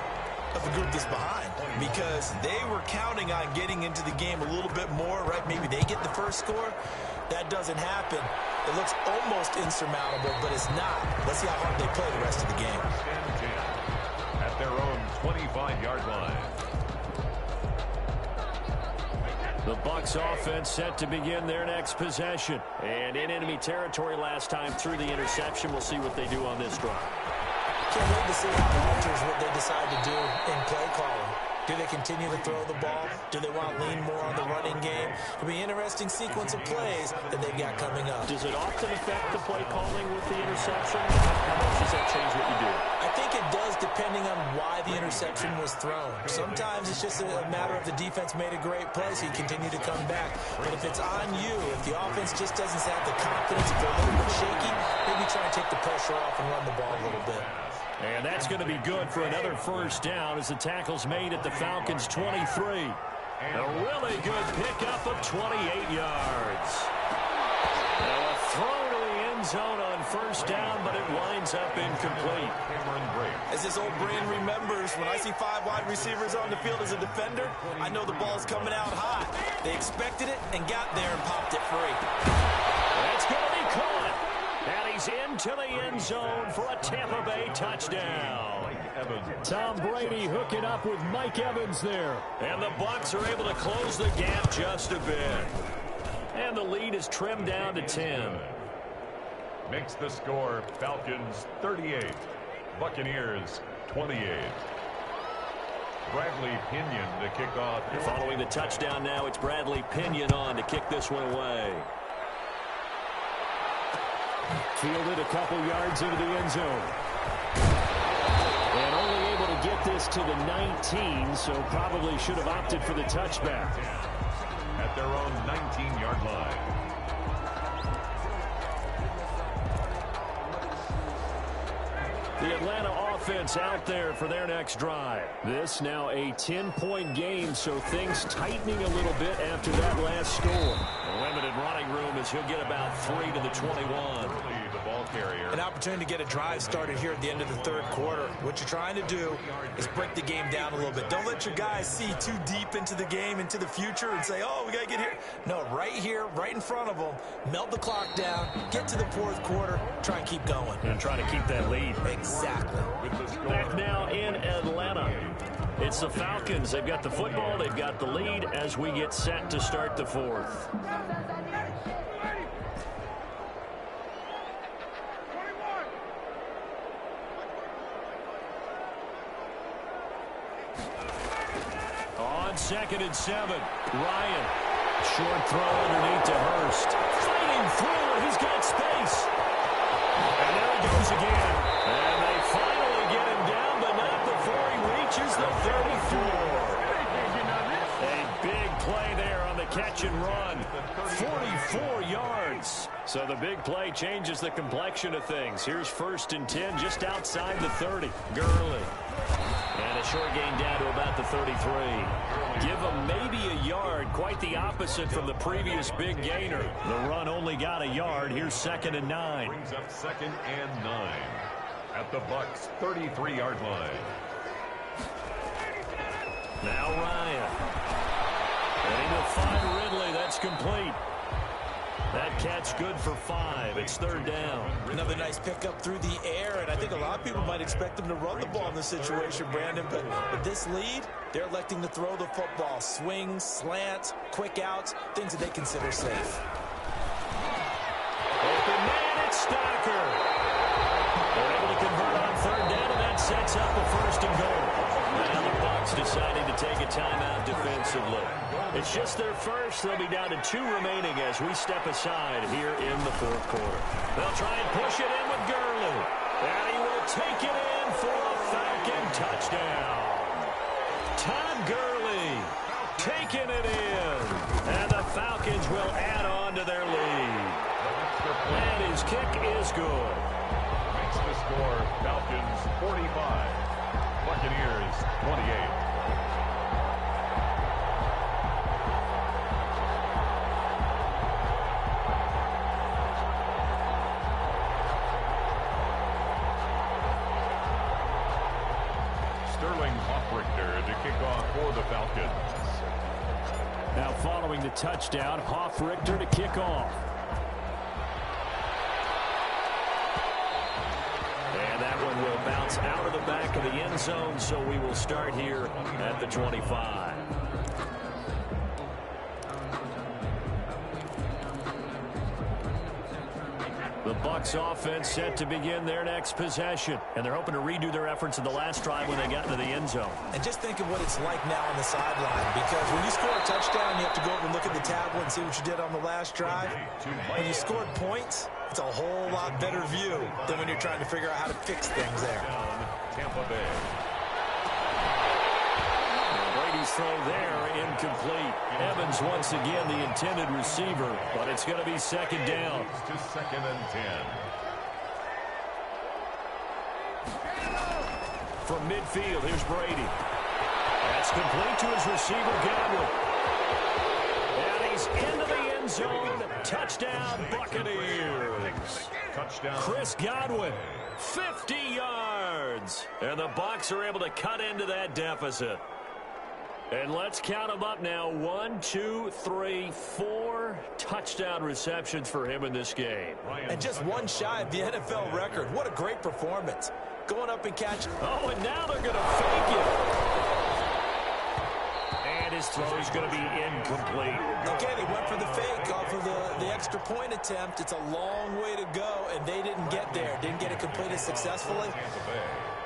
of the group that's behind, because they were counting on getting into the game a little bit more, right? Maybe they get the first score. That doesn't happen. It looks almost insurmountable, but it's not. Let's see how hard they play the rest of the game. 5-yard line. The Bucs offense set to begin their next possession. And in enemy territory last time through the interception. We'll see what they do on this drive. Can't wait to see how alters what they decide to do in play calling. Do they continue to throw the ball? Do they want to lean more on the running game? It'll be an interesting sequence of plays that they've got coming up. Does it often affect the play calling with the interception? How much does that change what you do? I think it does depending on why the interception was thrown. Sometimes it's just a matter of the defense made a great play, so you continue to come back. But if it's on you, if the offense just doesn't have the confidence, if they're a little bit shaky, maybe try and take the pressure off and run the ball a little bit. And that's going to be good for another first down as the tackle's made at the Falcons' 23. A really good pickup of 28 yards. Now a throw to the end zone on first down, but it winds up incomplete. As this old brain remembers, when I see 5 wide receivers on the field as a defender, I know the ball's coming out hot. They expected it and got there and popped it free. That's going to be caught. And he's into the end zone for a Tampa Bay touchdown. Tom Brady hooking up with Mike Evans there. And the Bucs are able to close the gap just a bit. And the lead is trimmed down to 10. Makes the score Falcons 38, Buccaneers 28. Bradley Pinion to kick off. Following the touchdown now, it's Bradley Pinion on to kick this one away. Fielded a couple yards into the end zone. And only able to get this to the 19, so probably should have opted for the touchback. At their own 19-yard line. The Atlanta offense out there for their next drive. This now a 10-point game, so things tightening a little bit after that last score. A limited running room as he'll get about 3 to the 21. The ball carrier. An opportunity to get a drive started here at the end of the third quarter. What you're trying to do is break the game down a little bit. Don't let your guys see too deep into the game, into the future, and say, oh, we got to get here. No, right here, right in front of them, melt the clock down, get to the fourth quarter, try and keep going. And try to keep that lead. Exactly. Back now in Atlanta. It's the Falcons. They've got the football. They've got the lead as we get set to start the fourth. On 2nd and 7, Ryan. Short throw underneath to Hurst. Fighting through, and he's got space. And there he goes again. And they finally get him down, but not before he reaches the 34. A big play there on the catch and run. 44 yards. So the big play changes the complexion of things. Here's 1st and 10 just outside the 30. Gurley. And a short gain down to about the 33. Give him maybe a yard. Quite the opposite from the previous big gainer. The run only got a yard. Here's 2nd and 9. Brings up 2nd and 9 at the Bucs' 33-yard line. Now Ryan. And he will find Ridley. That's complete. That catch good for 5. It's 3rd down. Another nice pickup through the air, and I think a lot of people might expect him to run the ball in this situation, Brandon, but with this lead, they're electing to throw the football. Swings, slants, quick outs, things that they consider safe. Open man, it's Stocker. They're able to convert on 3rd down, and that sets up a 1st and goal. Now the Bucs deciding to take a timeout defensively. It's just their first. They'll be down to 2 remaining as we step aside here in the fourth quarter. They'll try and push it in with Gurley. And he will take it in for a Falcon touchdown. Todd Gurley taking it in. And the Falcons will add on to their lead. And his kick is good. Makes the score Falcons 45, Buccaneers 28. To kick off for the Falcons. Now following the touchdown, Hofrichter to kick off. And that one will bounce bounce out of the back of the end zone, so we will start here at the 25. The Bucs offense set to begin their next possession, and they're hoping to redo their efforts in the last drive when they got into the end zone. And just think of what it's like now on the sideline, because when you score a touchdown, you have to go over and look at the tablet and see what you did on the last drive. When you scored points, it's a whole lot better view than when you're trying to figure out how to fix things there. Tampa Bay. Brady's throw there, incomplete. Evans once again the intended receiver, but it's going to be second down. To second and 10. From midfield, here's Brady. That's complete to his receiver, Godwin. And he's into the end zone. Touchdown, Buccaneers. Touchdown. Chris Godwin, 50 yards. And the Bucs are able to cut into that deficit. And let's count them up now. 1, 2, 3, 4 touchdown receptions for him in this game. And just one shy of the NFL record. What a great performance. Going up and catching. Oh, and now they're going to fake it. And his throw is going to be incomplete. Okay, they went for the fake off of the extra point attempt. It's a long way to go, and they didn't get there. Didn't get it completed successfully.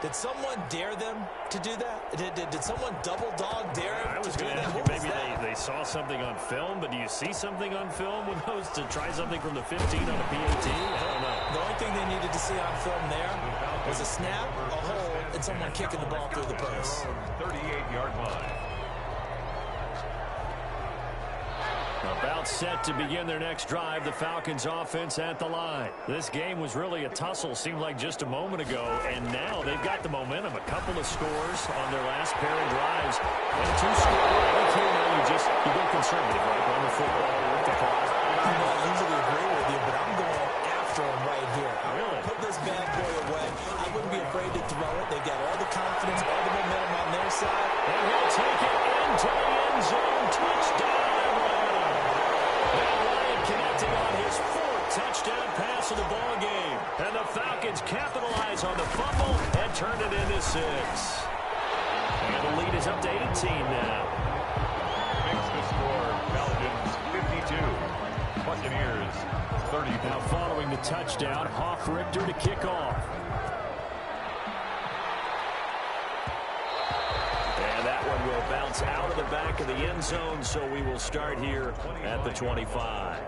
Did someone dare them to do that? Did someone double dog dare them to do that? Maybe they saw something on film, but do you see something on film with those to try something from the 15 on a PAT? I don't know. The only thing they needed to see on film there was a snap, a hole, and someone kicking the ball through the post. 38-yard line. About set to begin their next drive, the Falcons offense at the line. This game was really a tussle, seemed like just a moment ago, and now they've got the momentum. A couple of scores on their last pair of drives. And a two-score right here now, you go conservative, right? Run the football with the clock. I usually agree with you, but I'm going after him right here. Really? Put this bad boy away. I wouldn't be afraid to throw it. They've got all the confidence, all the momentum on their side. And he'll take it into the end zone. Touchdown! Connecting on his fourth touchdown pass of the ball game. And the Falcons capitalize on the fumble and turn it into 6. And the lead is up to 18 now. Makes the score. Falcons 52. Buccaneers 30. Now following the touchdown, Hoff-Richter to kick off. And that one will bounce out of the back of the end zone, so we will start here at the 25.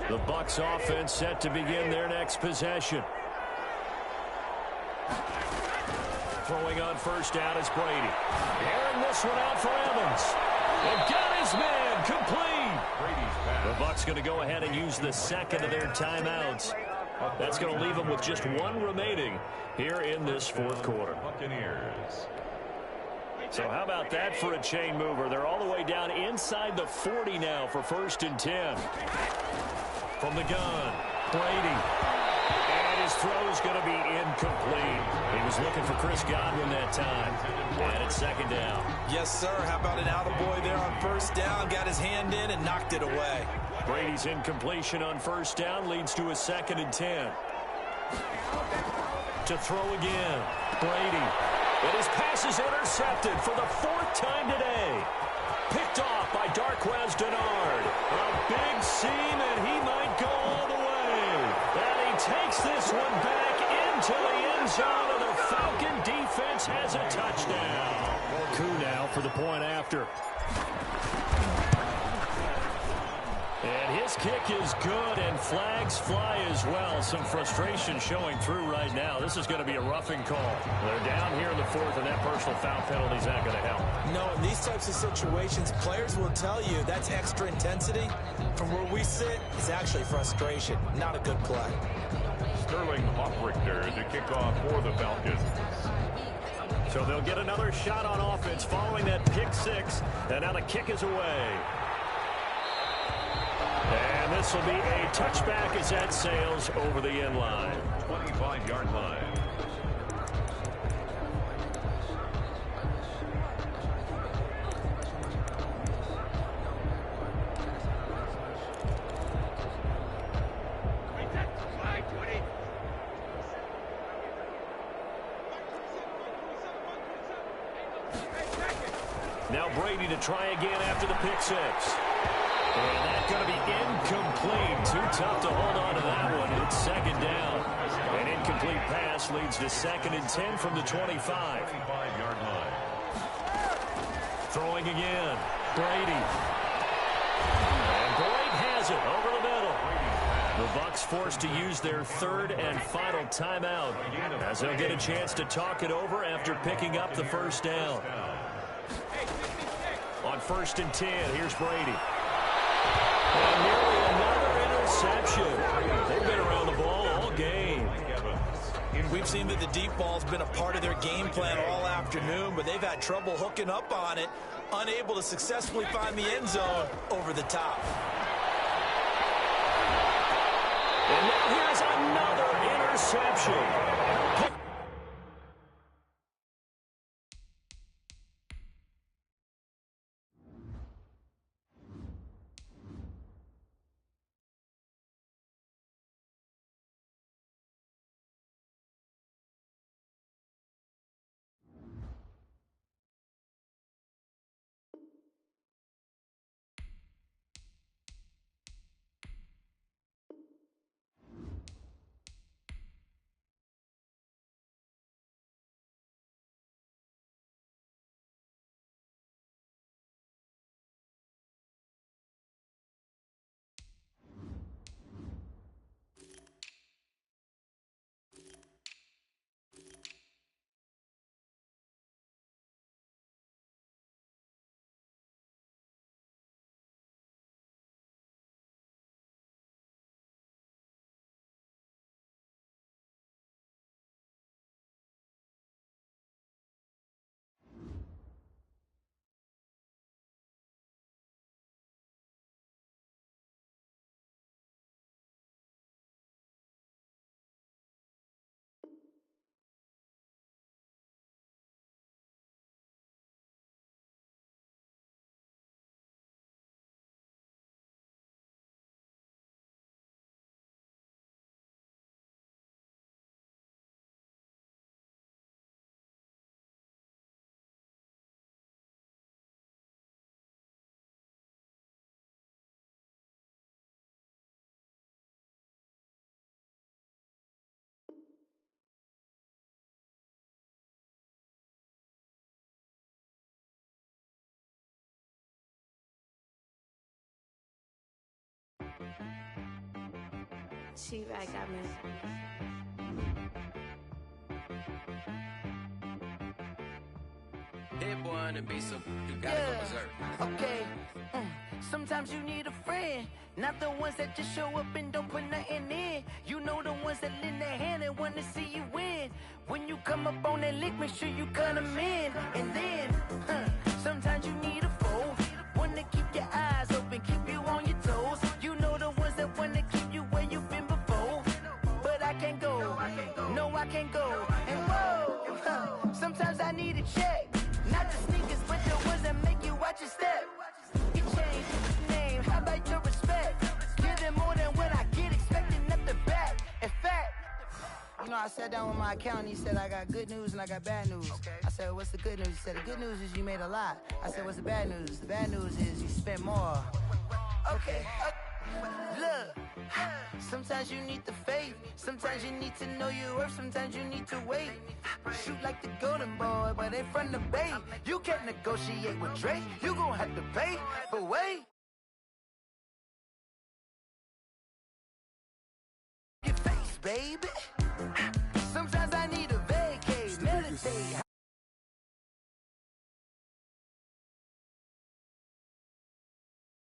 The Bucs offense set to begin their next possession. Throwing on first down is Brady. Airing this one out for Evans. And got his man complete. The Bucs going to go ahead and use the second of their timeouts. That's going to leave them with just one remaining here in this fourth quarter. Buccaneers. So how about that for a chain mover? They're all the way down inside the 40 now for 1st and 10. From the gun, Brady. And his throw is going to be incomplete. He was looking for Chris Godwin that time. And it's second down. Yes, sir. How about an attaboy there on first down? Got his hand in and knocked it away. Brady's incompletion on first down leads to a 2nd and 10. To throw again, Brady. And his pass is intercepted for the 4th time today. Picked off by Darquez Denard. A big seam, and he might go all the way. And he takes this one back into the end zone, and the Falcon defense has a touchdown. Coup now for the point after. And his kick is good, and flags fly as well. Some frustration showing through right now. This is going to be a roughing call. They're down here in the 4th, and that personal foul penalty is not going to help. No, in these types of situations, players will tell you that's extra intensity. From where we sit, it's actually frustration. Not a good play. Sterling Hoff-Richter to kick off for the Falcons. So they'll get another shot on offense following that pick 6, and now the kick is away. And this will be a touchback as that sails over the end line. 25-yard line. Now Brady to try again after the pick six. And that's going to be incomplete. Too tough to hold on to that one. It's second down. An incomplete pass leads to 2nd and 10 from the 25. 25-yard line. Throwing again. Brady. And Brady has it over the middle. The Bucs forced to use their 3rd and final timeout as they'll get a chance to talk it over after picking up the first down. On 1st and 10, here's Brady. And nearly another interception. They've been around the ball all game. We've seen that the deep ball's been a part of their game plan all afternoon, but they've had trouble hooking up on it, unable to successfully find the end zone over the top. And now here's another interception. She right got me. Hit boy on the beat, so you gotta go berserk. Okay. Sometimes you need a friend, not the ones that just show up and don't put nothing in. You know the ones that lend their hand and want to see you win. When you come up on that lick, make sure you cut them in. And then, sometimes you need a foe, one to keep your eyes open, keep you on your toes. You know the ones that want to keep you where you've been before. But I can't go, no I can't go. And whoa, sometimes I need a check. Not the sneakers, but the ones that make you watch your step. You change his name, how about your respect? Give them more than what I get, expecting at the back. In fact, you know, I sat down with my accountant, he said I got good news and I got bad news. I said, what's the good news? He said, the good news is you made a lot. I said, what's the bad news? The bad news is you spent more. Okay. Look, sometimes you need the faith, sometimes you need to know your worth, sometimes you need to wait. Shoot like the golden boy, but ain't from the bay. You can't negotiate with Drake, you gon' have to pay, but wait. Your face, baby. Sometimes I need a vacate, meditate,